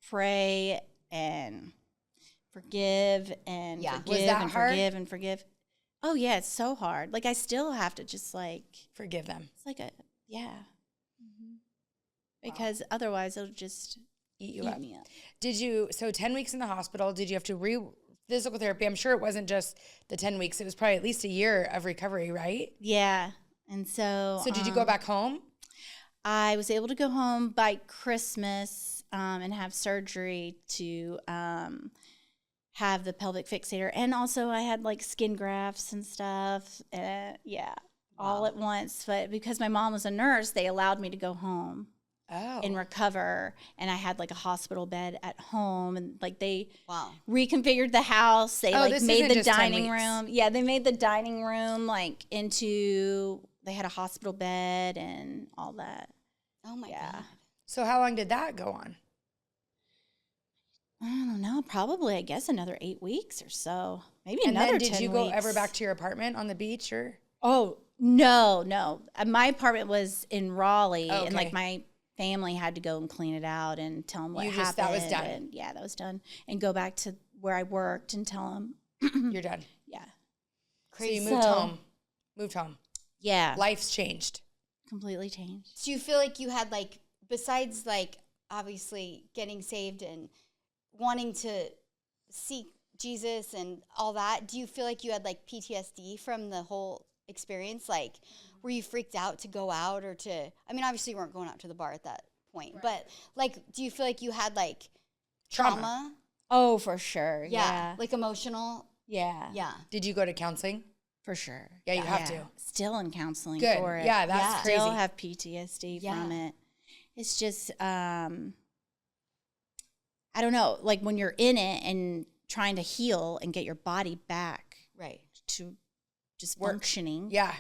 pray and forgive and Was forgive that and hard? forgive and forgive. Oh yeah, it's so hard. Like I still have to just like forgive them. It's like because otherwise it'll just eat me up. Did so 10 weeks in the hospital, did you have to physical therapy? I'm sure it wasn't just the 10 weeks. It was probably at least a year of recovery, right? Yeah. And so did you go back home? I was able to go home by Christmas and have surgery to have the pelvic fixator. And also I had like skin grafts and stuff. All at once. But because my mom was a nurse, they allowed me to go home and recover. And I had like a hospital bed at home. And like they reconfigured the house. They like made the dining room. Yeah, they made the dining room like into, they had a hospital bed and all that. Oh my God. So how long did that go on? I don't know. Probably, I guess, another 8 weeks or so. Maybe and another 10 weeks. Did you weeks. go ever back to your apartment on the beach or? Oh, no. My apartment was in Raleigh, and like my family had to go and clean it out and tell them what happened. That was done. And, that was done. And go back to where I worked and tell them. You're done. Yeah. Crazy. So you moved home. Yeah. Life's changed. Completely changed. Do you feel like you had like, besides like obviously getting saved and wanting to seek Jesus and all that, do you feel like you had like PTSD from the whole experience? Like, were you freaked out to go out or to, I mean, obviously you weren't going out to the bar at that point, but like, do you feel like you had like trauma? Oh, for sure. Yeah. Like emotional? Yeah. Yeah. Did you go to counseling? For sure. Yeah, you have to. Still in counseling Good. for it. Yeah, that's crazy. Still have PTSD from it. It's just, I don't know, like when you're in it and trying to heal and get your body back to just functioning. Yeah.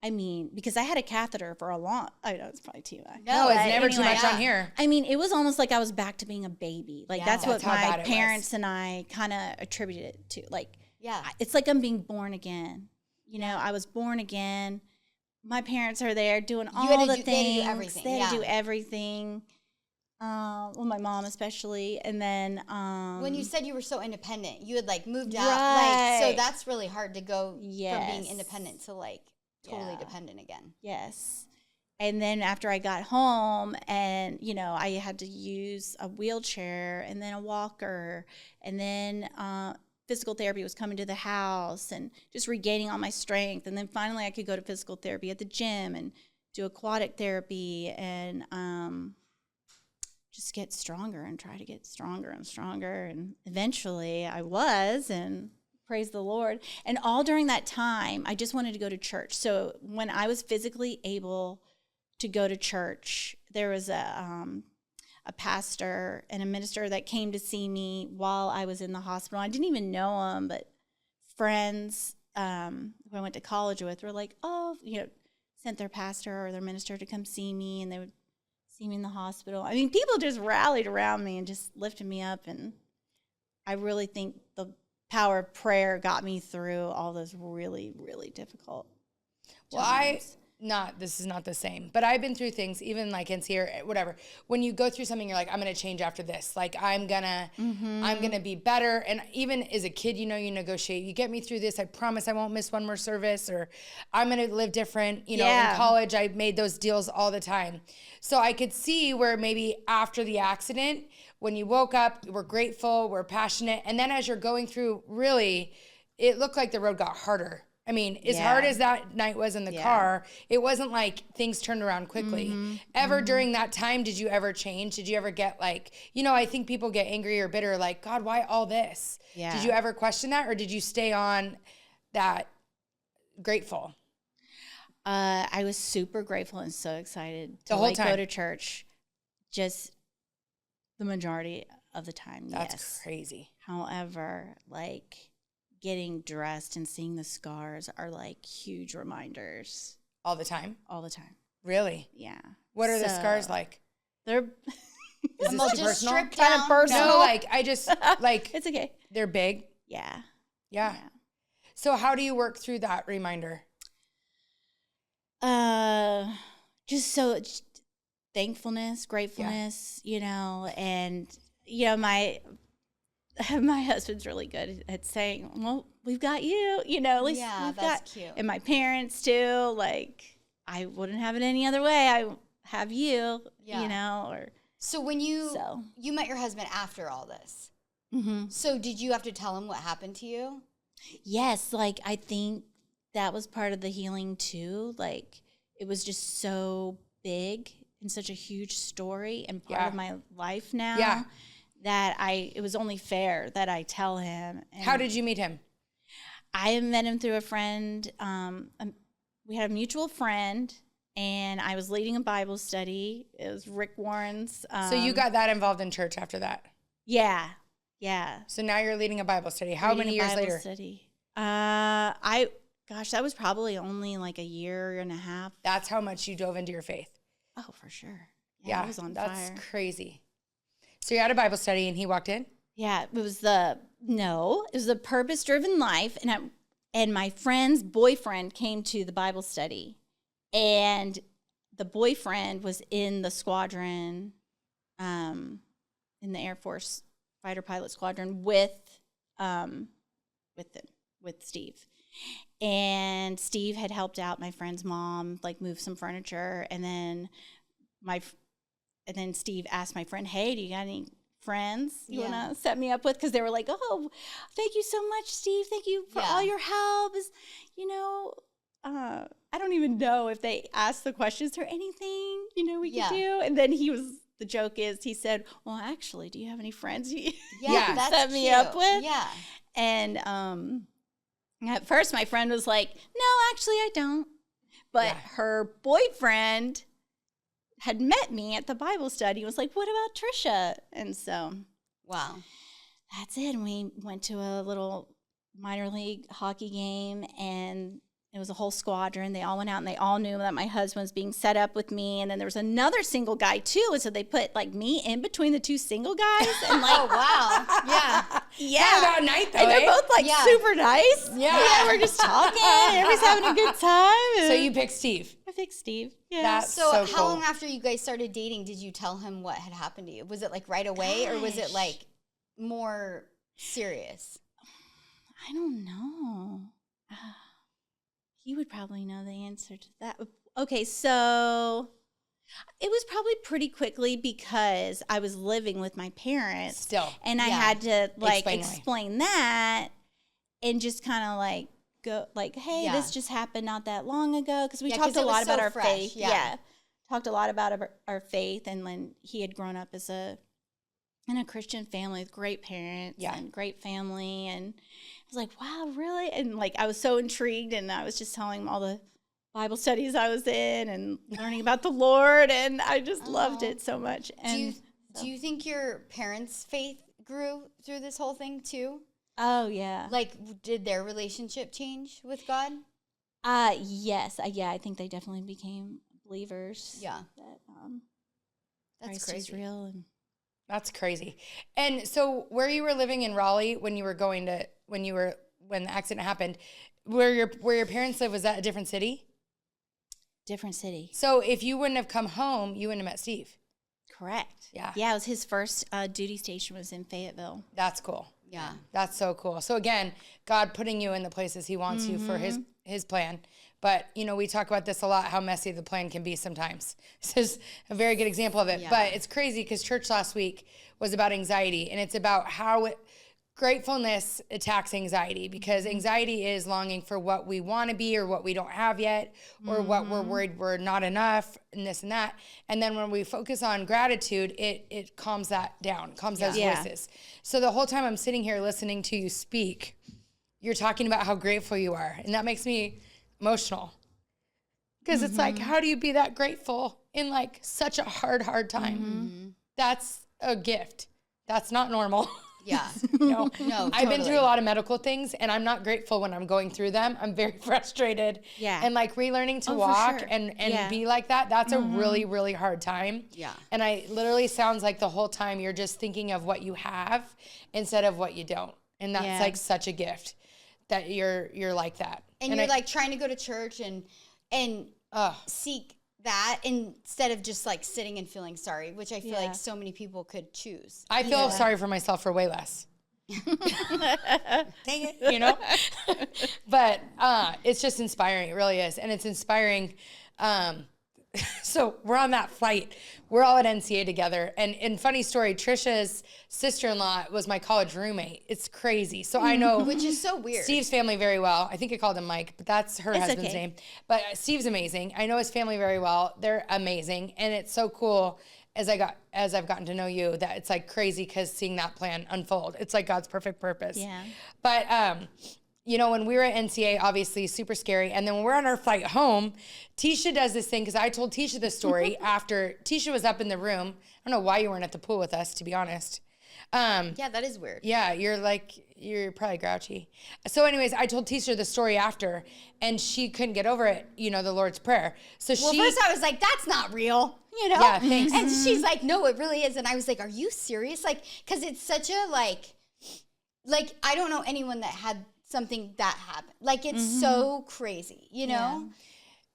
I mean, because I had a catheter for a long, I know it's probably too much. No, it's never too much on here. I mean, it was almost like I was back to being a baby. Like that's what my parents and I kind of attributed it to. Like, it's like I'm being born again. You know, I was born again. My parents are there doing all the things. They do everything. They had to do everything. Well, my mom especially. And then when you said you were so independent, you had like moved out. Like, so that's really hard to go from being independent to like totally dependent again. Yes. And then after I got home and, you know, I had to use a wheelchair and then a walker and then physical therapy was coming to the house and just regaining all my strength. And then finally I could go to physical therapy at the gym and do aquatic therapy and just get stronger and try to get stronger and stronger. And eventually I was, and praise the Lord. And all during that time, I just wanted to go to church. So when I was physically able to go to church, there was a pastor and a minister that came to see me while I was in the hospital. I didn't even know him, but friends who I went to college with were like, oh, sent their pastor or their minister to come see me, and they would see me in the hospital. I mean, people just rallied around me and just lifted me up, and I really think the power of prayer got me through all those really, really difficult times. This is not the same, but I've been through things, even like in here, whatever. When you go through something, you're like, I'm going to change after this. Like, I'm going to be better. And even as a kid, you negotiate, you get me through this. I promise I won't miss one more service, or I'm going to live different. In college, I made those deals all the time. So I could see where maybe after the accident, when you woke up, we're grateful, we're passionate. And then as you're going through, really, it looked like the road got harder. I mean, as hard as that night was in the car, it wasn't like things turned around quickly. During that time, did you ever change? Did you ever get like, I think people get angry or bitter, like, God, why all this? Yeah. Did you ever question that, or did you stay on that grateful? I was super grateful and so excited to the whole time. Go to church. Just the majority of the time. That's crazy. However, getting dressed and seeing the scars are like huge reminders. All the time? All the time. Really? Yeah. What are the scars like? They're is this too personal? Kind of personal. No, I just it's okay. They're big. Yeah. So how do you work through that reminder? Just thankfulness, gratefulness, and my husband's really good at saying, well, we've got you, at least we've that's got, cute. and my parents too, I wouldn't have it any other way. I have you, or. So when you met your husband after all this, so did you have to tell him what happened to you? Yes. I think that was part of the healing too. It was just so big and such a huge story and part of my life now. Yeah. That it was only fair that I tell him. And how did you meet him? I met him through a friend. We had a mutual friend, and I was leading a Bible study. It was Rick Warren's. So you got that involved in church after that? Yeah. So now you're leading a Bible study. How many years later? Study. That was probably only a year and a half. That's how much you dove into your faith. Oh, for sure. Yeah, I was on fire. That's crazy. So you're at a Bible study and he walked in? Yeah, it was the purpose-driven life. And my friend's boyfriend came to the Bible study. And the boyfriend was in the squadron, in the Air Force fighter pilot squadron with Steve. And Steve had helped out my friend's mom, move some furniture. And then Steve asked my friend, hey, do you got any friends you want to set me up with? Because they were like, oh, thank you so much, Steve. Thank you for all your help. I don't even know if they asked the question, is there anything, we could do? And then the joke is, he said, well, actually, do you have any friends you that's set me cute. up with? Yeah. And at first my friend was like, no, actually I don't. But her boyfriend had met me at the Bible study. Was like, what about Trisha? And so, wow, that's it. And we went to a little minor league hockey game, and it was a whole squadron. They all went out, and they all knew that my husband was being set up with me. And then there was another single guy too, and so they put me in between the two single guys. And oh wow, yeah. About night though. And they're both super nice. Yeah, we're just talking. Everybody's having a good time. So you picked Steve. I picked Steve. Yeah. That's so cool. How long after you guys started dating did you tell him what had happened to you? Was it right away, or was it more serious? I don't know. He would probably know the answer to that. Okay, so it was probably pretty quickly because I was living with my parents. Still. And I had to explain that and just kind of go hey, this just happened not that long ago, because we talked a lot about our faith. Talked a lot about our faith, and when he had grown up in a Christian family with great parents and great family, and was like, wow, really? And like, I was so intrigued, and I was just telling him all the Bible studies I was in and learning about the Lord, and I just loved it so much. And do you think your parents' faith grew through this whole thing too? Oh yeah. Like, did their relationship change with God? Yes. Yeah, I think they definitely became believers. Yeah. That That's Christ crazy. is real. And That's crazy. And so where you were living in Raleigh when the accident happened, where your parents live, was that a different city? different city. So if you wouldn't have come home, you wouldn't have met Steve. Correct. Yeah. Yeah, it was his first duty station was in Fayetteville. That's cool. Yeah. That's so cool. So again, God putting you in the places he wants you for his plan. But, we talk about this a lot, how messy the plan can be sometimes. This is a very good example of it. Yeah. But it's crazy because church last week was about anxiety, and it's about how gratefulness attacks anxiety, because anxiety is longing for what we want to be or what we don't have yet, or what we're worried we're not enough, and this and that. And then when we focus on gratitude, it calms that down, calms those voices. So the whole time I'm sitting here listening to you speak, you're talking about how grateful you are. And that makes me emotional. Because it's like, how do you be that grateful in like such a hard time? That's a gift. That's not normal. Yeah. No, totally. I've been through a lot of medical things, and I'm not grateful when I'm going through them. I'm very frustrated. Yeah. And like relearning to for walk sure. and Yeah. be like that, that's a really, really hard time. Yeah. And I literally sounds like the whole time you're just thinking of what you have instead of what you don't. And that's Yeah. like such a gift that you're like that. And you're like trying to go to church and seek that instead of just like sitting and feeling sorry, which I feel like so many people could choose. I feel sorry for myself for way less. Dang it, But it's just inspiring. It really is. And it's inspiring. So we're on that flight. We're all at NCA together. And funny story, Trisha's sister-in-law was my college roommate. It's crazy. So I know Which is so weird. Steve's family very well. I think I called him Mike, but that's her husband's okay. name. But Steve's amazing. I know his family very well. They're amazing. And it's so cool as I've gotten to know you that it's like crazy because seeing that plan unfold. It's like God's perfect purpose. Yeah. But when we were at NCA, obviously super scary. And then when we're on our flight home, Tisha does this thing, because I told Tisha this story after Tisha was up in the room. I don't know why you weren't at the pool with us, to be honest. Yeah, that is weird. Yeah, you're probably grouchy. So anyways, I told Tisha the story after, and she couldn't get over it, the Lord's Prayer. So First I was like, that's not real, Yeah, thanks. And she's like, no, it really is. And I was like, are you serious? Like, because it's such a like I don't know anyone that had something that happened. Like, it's so crazy, Yeah.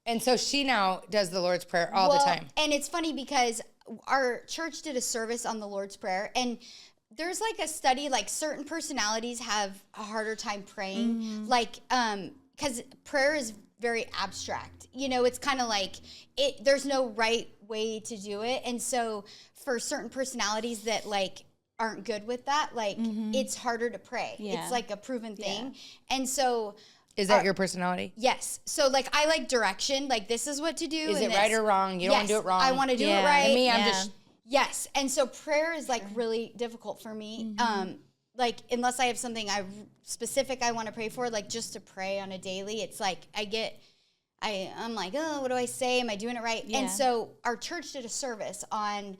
And so she now does the Lord's Prayer all the time. And it's funny because our church did a service on the Lord's Prayer, and there's like a study, like certain personalities have a harder time praying, like, because prayer is very abstract. It's kind of like there's no right way to do it. And so for certain personalities that like aren't good with that, like it's harder to pray. Yeah. It's like a proven thing. And so Is that your personality? yes. So like I like direction, like this is what to do. Is and it this. right or wrong? You don't want to do it wrong. I want to do it Yeah. right. And me, I'm Yeah. just Yes. And so prayer is like really difficult for me. Like unless I have something specific I want to pray for, like just to pray on a daily, it's like I'm like, oh, what do I say? Am I doing it right? Yeah. And so our church did a service on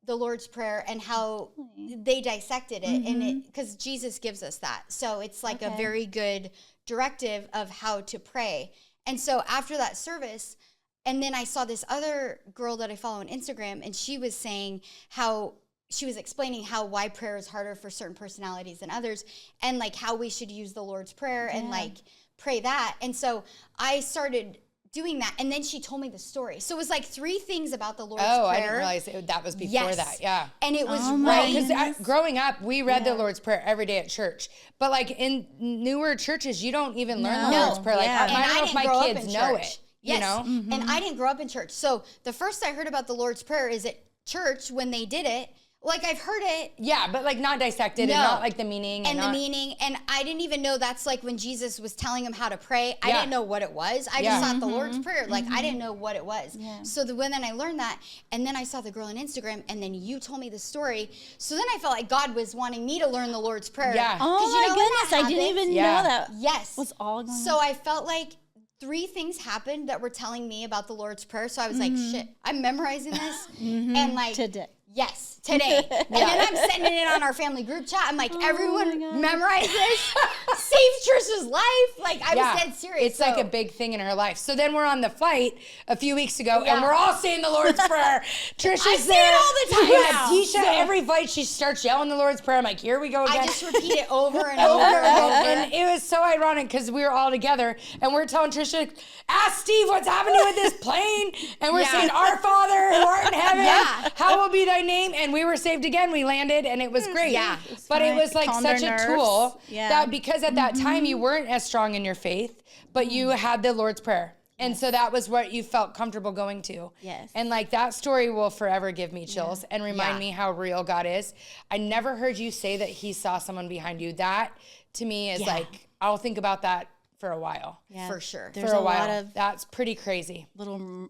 the Lord's Prayer and how they dissected it, and because Jesus gives us that. So it's like a very good directive of how to pray. And so after that service, and then I saw this other girl that I follow on Instagram, and she was saying how she was explaining why prayer is harder for certain personalities than others, and like how we should use the Lord's Prayer and like pray that. And so I started doing that, and then she told me the story. So it was like 3 things about the Lord's Prayer. Oh, I didn't realize that was before that. Yeah. And it was Because growing up, we read the Lord's Prayer every day at church. But like in newer churches, you don't even learn the Lord's Prayer. Like Yeah. I don't know if my kids know church. it. Yes. And I didn't grow up in church. So the first I heard about the Lord's Prayer is at church when they did it. Like, I've heard it. Yeah, but like not dissected and not like the meaning. And the meaning. And I didn't even know that's like when Jesus was telling him how to pray. I didn't know what it was. I just thought the Lord's Prayer. Like, I didn't know what it was. Yeah. So when then I learned that, and then I saw the girl on Instagram, and then you told me the story. So then I felt like God was wanting me to learn the Lord's Prayer. Yeah. Oh my goodness, I didn't even know that. Yes. Was all going on. So I felt like 3 things happened that were telling me about the Lord's Prayer. So I was like, shit, I'm memorizing this. And like, today. Yes, today. And then I'm sending it on our family group chat. I'm like, everyone memorize this. Save Trisha's life. Like, I was dead serious. It's like a big thing in her life. So then we're on the flight a few weeks ago, and we're all saying the Lord's Prayer. Trisha's there. I say it all the time. Tisha, every flight, she starts yelling the Lord's Prayer. I'm like, here we go again. I just repeat it over and over and over. And it was so ironic because we were all together, and we're telling Trisha, ask Steve what's happening with this plane. And we're saying, our Father who art in heaven, hallowed be thy name. And we were saved again. We landed, and it was great. Yeah. But it was like such a tool that because at that time you weren't as strong in your faith, but you had the Lord's Prayer. And so that was what you felt comfortable going to. Yes. And like that story will forever give me chills and remind me how real God is. I never heard you say that he saw someone behind you. That to me is like, I'll think about that for a while. Yeah. For sure. There's for a while. lot of That's pretty crazy. little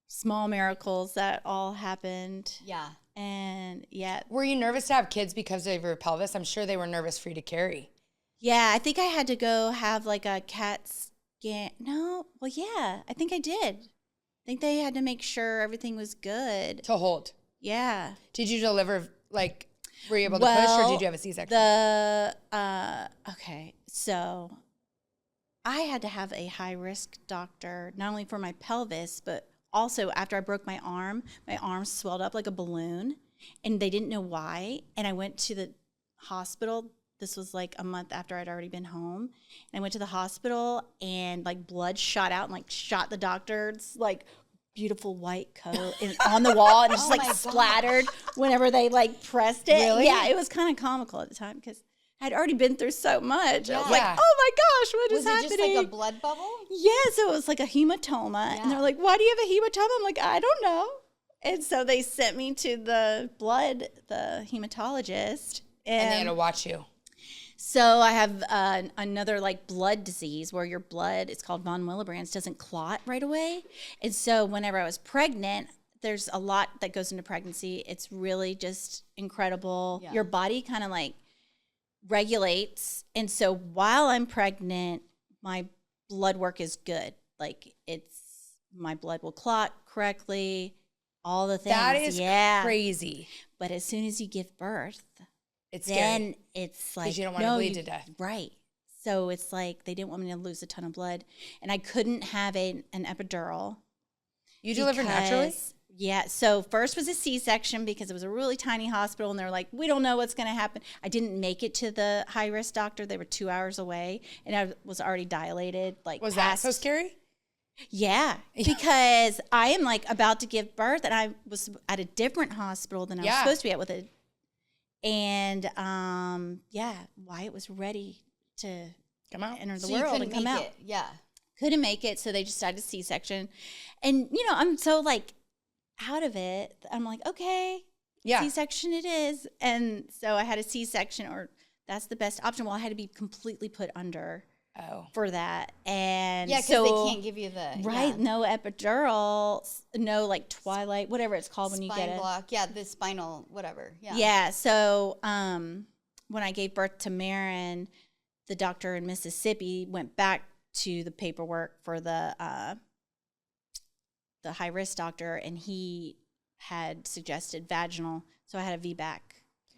small miracles that all happened. Yeah. And Were you nervous to have kids because of your pelvis? I'm sure they were nervous for you to carry. yeah, I think I had to go have like a CAT scan. No, well, yeah, I think I did. I think they had to make sure everything was good. To hold. Yeah. Did you deliver, like, were you able to push or did you have a C-section? Okay, so I had to have a high-risk doctor, not only for my pelvis, but also after I broke my arm swelled up like a balloon, and they didn't know why. And I went to the hospital. This was like a month after I'd already been home. And I went to the hospital, and like blood shot out and like shot the doctor's like beautiful white coat on the wall, and just like splattered whenever they like pressed it. Really? Yeah, it was kind of comical at the time because I'd already been through so much. I was like, Yeah. oh my gosh, what is Was it happening? just like a blood bubble? Yeah, so it was like a hematoma. Yeah. And they're like, why do you have a hematoma? I'm like, I don't know. And so they sent me to the hematologist. And they had to watch you. So I have another like blood disease where your blood, it's called von Willebrand's, doesn't clot right away. And so whenever I was pregnant, there's a lot that goes into pregnancy. It's really just incredible. Yeah. Your body kind of like regulates. And so while I'm pregnant, my blood work is good. Like my blood will clot correctly, all the things. That is crazy. But as soon as you give birth, It's then scary. it's like, you don't want to bleed to death. Right. So it's like they didn't want me to lose a ton of blood. And I couldn't have an epidural. You delivered naturally? because- Yeah. So first was a C-section because it was a really tiny hospital, and they were like, we don't know what's going to happen. I didn't make it to the high-risk doctor. They were 2 hours away, and I was already dilated. Like, Was that so scary? Yeah, because I am like about to give birth, and I was at a different hospital than I was supposed to be at with it. And Wyatt was ready to Come out. enter the So you world couldn't and come make out. it. Yeah. Couldn't make it, so they just started C-section. And I'm so like out of it. I'm like, okay, Yeah. C-section it is. And so I had a C-section, or that's the best option. Well, I had to be completely put under for that. And Yeah, because so they can't give you the no epidural, no like twilight, whatever it's called when you get spine it. block. Yeah, the spinal whatever. Yeah. Yeah. So when I gave birth to Marin, the doctor in Mississippi went back to the paperwork for the high risk doctor, and he had suggested vaginal. So I had a VBAC.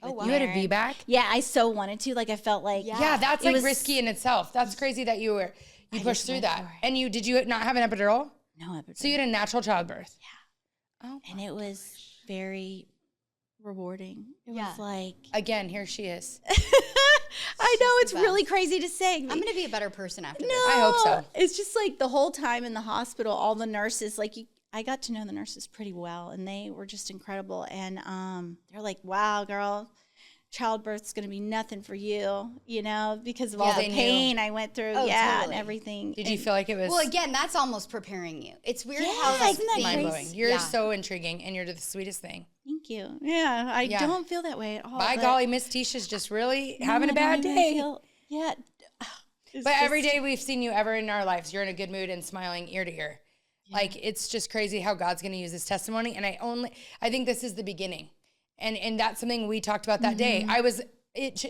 Oh, wow. You had a VBAC? Yeah, I so wanted to. Like I felt like Yeah, that's it like was- risky in itself. That's crazy that you pushed just through went that. for it. And did you not have an epidural? no epidural. So you had a natural childbirth. Oh, and it was very rewarding. It Yeah. was like again, here she is. I know it's the really best. crazy to say. I'm gonna be a better person after No, this. I hope so. It's just like the whole time in the hospital, all the nurses, like I got to know the nurses pretty well, and they were just incredible. And they're like, "Wow, girl, childbirth's gonna be nothing for you, because of all they the knew. pain I went through, Oh, and totally. everything." Did you And feel like it was Well, again, that's almost preparing you. It's weird Yeah, how like isn't that things- mind blowing? You're Yeah. so intriguing and you're the sweetest thing. Thank you. Yeah, I don't feel that way at all. By golly, Miss Tisha's just really having a bad day. But every day we've seen you ever in our lives, you're in a good mood and smiling ear to ear. Yeah. Like, it's just crazy how God's going to use this testimony. And I think this is the beginning. And that's something we talked about that day.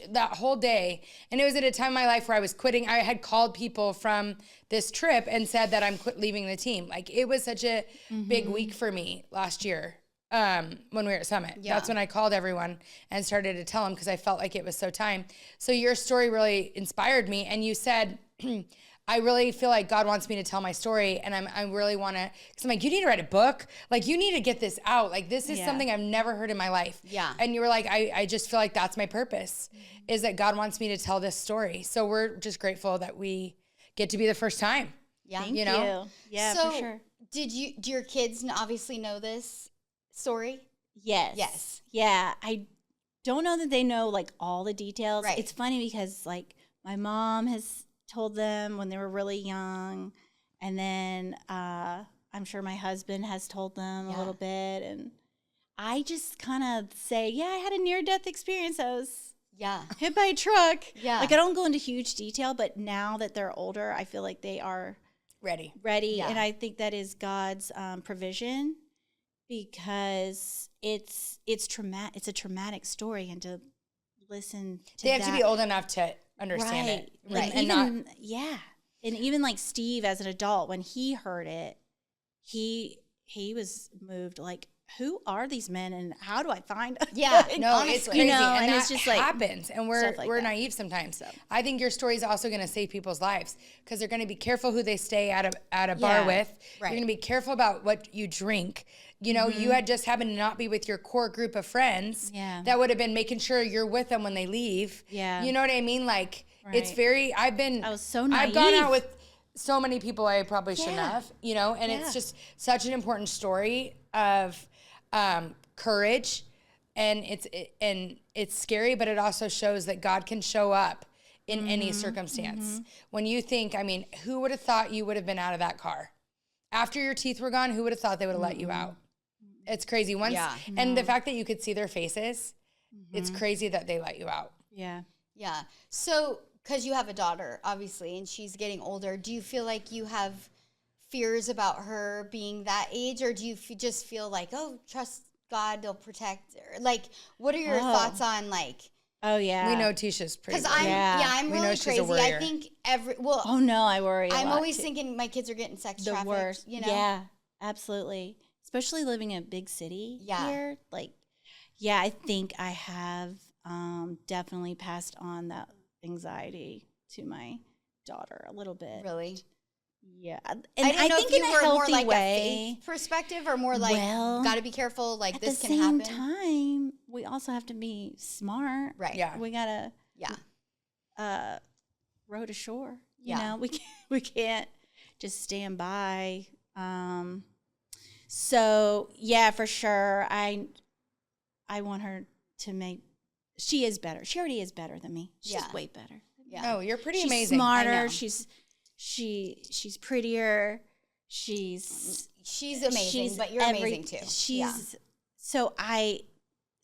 That whole day, and it was at a time in my life where I was quitting. I had called people from this trip and said that I'm leaving the team. Like, it was such a big week for me last year when we were at Summit. Yeah. That's when I called everyone and started to tell them because I felt like it was so time. So your story really inspired me, and you said, I really feel like God wants me to tell my story, and I really want to, because I'm like, you need to write a book. Like, you need to get this out. Like, this is something I've never heard in my life. Yeah. And you were like, I just feel like that's my purpose, is that God wants me to tell this story. So we're just grateful that we get to be the first time. Yeah. Thank you know? Yeah, so for sure. Do your kids obviously know this story? Yes. Yes. Yeah. I don't know that they know like all the details. Right. It's funny because like my mom has told them when they were really young, and then I'm sure my husband has told them a little bit, and I just kind of say, I had a near-death experience. I was hit by a truck. Yeah. Like, I don't go into huge detail, but now that they're older, I feel like they are ready. Yeah. And I think that is God's provision, because it's traumatic. It's a traumatic story, and to listen to they have to be old enough to understand it. Right. And even, and even like Steve as an adult, when he heard it, he was moved. Like, who are these men, and how do I find them? Yeah, no, honestly. It's crazy, and it's just like happens, and we're naive sometimes. So. I think your story is also going to save people's lives, because they're going to be careful who they stay at a bar with. Right. You're going to be careful about what you drink. You know, you had just happened to not be with your core group of friends. Yeah. That would have been making sure you're with them when they leave. Yeah. You know what I mean? Like, it's very, I was so naive. I've gone out with so many people I probably shouldn't have, you know, and it's just such an important story of courage, and it's scary, but it also shows that God can show up in any circumstance. When you think, I mean, who would have thought you would have been out of that car? After your teeth were gone, who would have thought they would have let you out? It's crazy. And the fact that you could see their faces, it's crazy that they let you out. Yeah. Yeah. So, because you have a daughter, obviously, and she's getting older, do you feel like you have fears about her being that age, or do you just feel like, oh, trust God, they'll protect her? Like, what are your thoughts on, like... Oh, yeah. We know Tisha's pretty. Because I'm really crazy. I think oh, no, I worry I'm always thinking my kids are getting sex trafficked. The worst. You know? Yeah, absolutely. Especially living in a big city here. Like, I think I have definitely passed on that anxiety to my daughter a little bit. Really? Yeah. And I think in a healthy more like way. A faith perspective, or more like, got to be careful, like this can happen. At the same time, we also have to be smart. Right. Yeah. We got to row to shore. You know, we can't just stand by. So, for sure. I want her to she is better. She already is better than me. She's way better. Yeah. Oh, you're pretty she's amazing. Smarter. She's prettier. She's amazing, but you're amazing too. So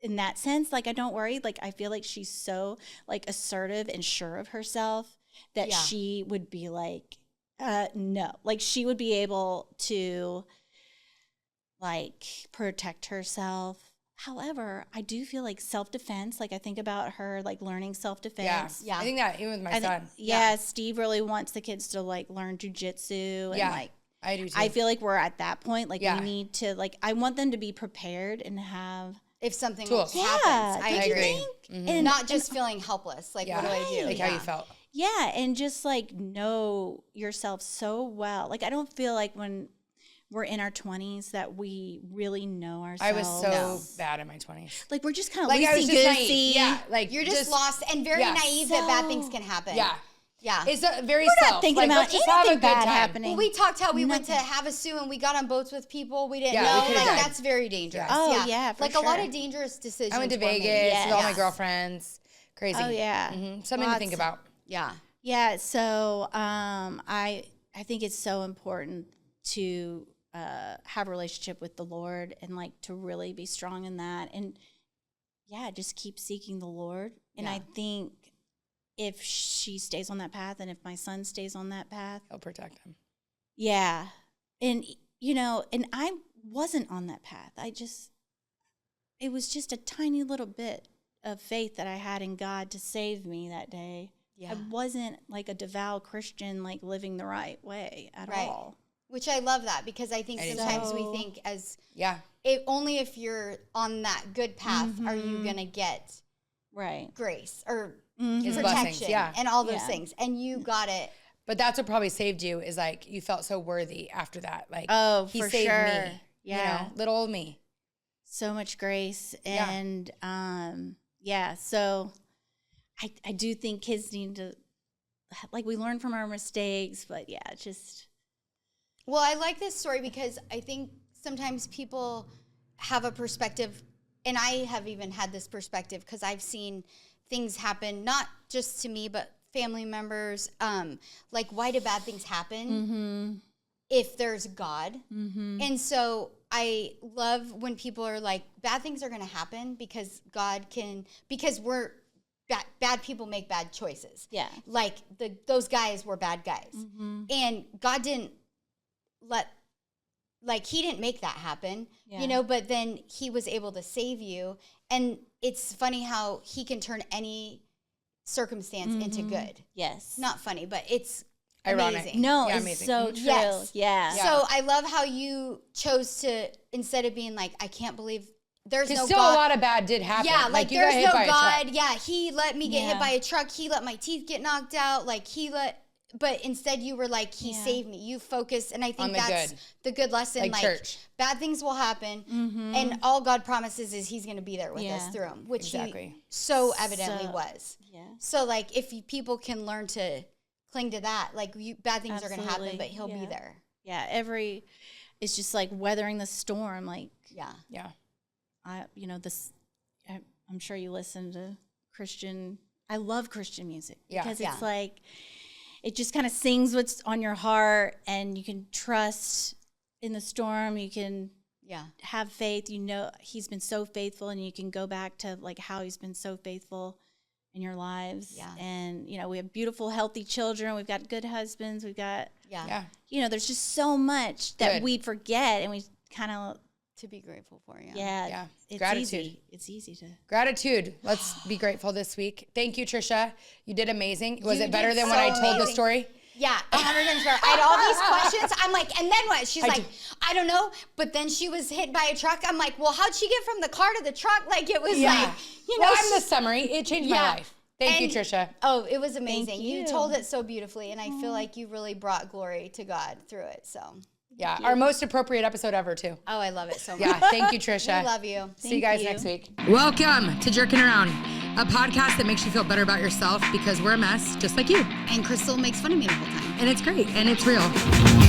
in that sense, like, I don't worry. Like, I feel like she's so like assertive and sure of herself that she would be like, no, like she would be able to like protect herself. However, I do feel like self-defense. Like, I think about her like learning self-defense. Yeah. I think that even with my son. Steve really wants the kids to like learn jujitsu and like. I do too. I feel like we're at that point. Like, we need to like. I want them to be prepared and have. If something happens, I agree. And not just feeling helpless. Like, what do I do? Like how you felt. Yeah, and just like know yourself so well. Like, I don't feel like when we're in our 20s that we really know ourselves. I was so bad in my 20s. Like, we're just kind of like loosey-goosey. Yeah, like you're just lost and very naive that bad things can happen. Yeah. Yeah. It's very we're not thinking about anything bad happening. Well, we talked how we went to Havasu and we got on boats with people we didn't know. Like, that's very dangerous. Oh, yeah, for like sure. A lot of dangerous decisions. I went to Vegas with all my girlfriends. Crazy. Oh, yeah. Something to think about. Yeah. Yeah, so I think it's so important to have a relationship with the Lord and like to really be strong in that. And yeah, just keep seeking the Lord. And I think if she stays on that path and if my son stays on that path, He'll protect him. Yeah. And, you know, and I wasn't on that path. It was just a tiny little bit of faith that I had in God to save me that day. Yeah. I wasn't like a devout Christian, like living the right way at all. Which I love that, because I think sometimes we think only if you're on that good path are you going to get grace or protection and all those things. And you got it. But that's what probably saved you, is like you felt so worthy after that. Like, he for saved sure. me. Yeah. You know, little old me. So much grace. And so I do think kids need to, like, we learn from our mistakes, but just. Well, I like this story because I think sometimes people have a perspective, and I have even had this perspective because I've seen things happen, not just to me, but family members. Like, why do bad things happen if there's God? And so I love when people are like, bad things are going to happen because because we're bad people make bad choices. Yeah. Like those guys were bad guys. And God didn't he didn't make that happen, you know, but then he was able to save you. And it's funny how he can turn any circumstance into good. Yes. Not funny, but it's ironic. Amazing. No, it's so true. Yes. Yeah. So I love how you chose to, instead of being like, I can't believe there's no still God. A lot of bad did happen. Yeah, like you there's got hit no by God. a truck. Yeah, he let me get hit by a truck. He let my teeth get knocked out. But instead you were like, he saved me. You focused, and I think that's the good lesson. Like church. Bad things will happen, and all God promises is he's going to be there with us through them, which he so evidently was. Yeah. So like, if people can learn to cling to that, like bad things are going to happen, but he'll be there. Yeah. It's just like weathering the storm. Like, I'm sure you listen to Christian. I love Christian music because it's like, it just kind of sings what's on your heart, and you can trust in the storm. You can have faith. You know, he's been so faithful, and you can go back to like how he's been so faithful in your lives. Yeah. And, you know, we have beautiful, healthy children. We've got good husbands. We've got, you know, there's just so much that we forget, and we kind of, to be grateful for. It's gratitude. Easy. It's easy to gratitude. Let's be grateful this week. Thank you, Trisha. You did amazing. Was it better than when I told the story? Yeah, 100% better. I had all these questions. I'm like, and then what? She's like, I don't know. But then she was hit by a truck. I'm like, well, how'd she get from the car to the truck? Like, it was like, you know. Well, I'm the summary. It changed my life. Thank you, Trisha. Oh, it was amazing. You told it so beautifully, and I feel like you really brought glory to God through it. So. Yeah, our most appropriate episode ever, too. Oh, I love it so much. Yeah, thank you, Trisha. We love you. See you guys next week. Welcome to Jerking Around, a podcast that makes you feel better about yourself because we're a mess, just like you. And Crystal makes fun of me the whole time. And it's great, and it's real.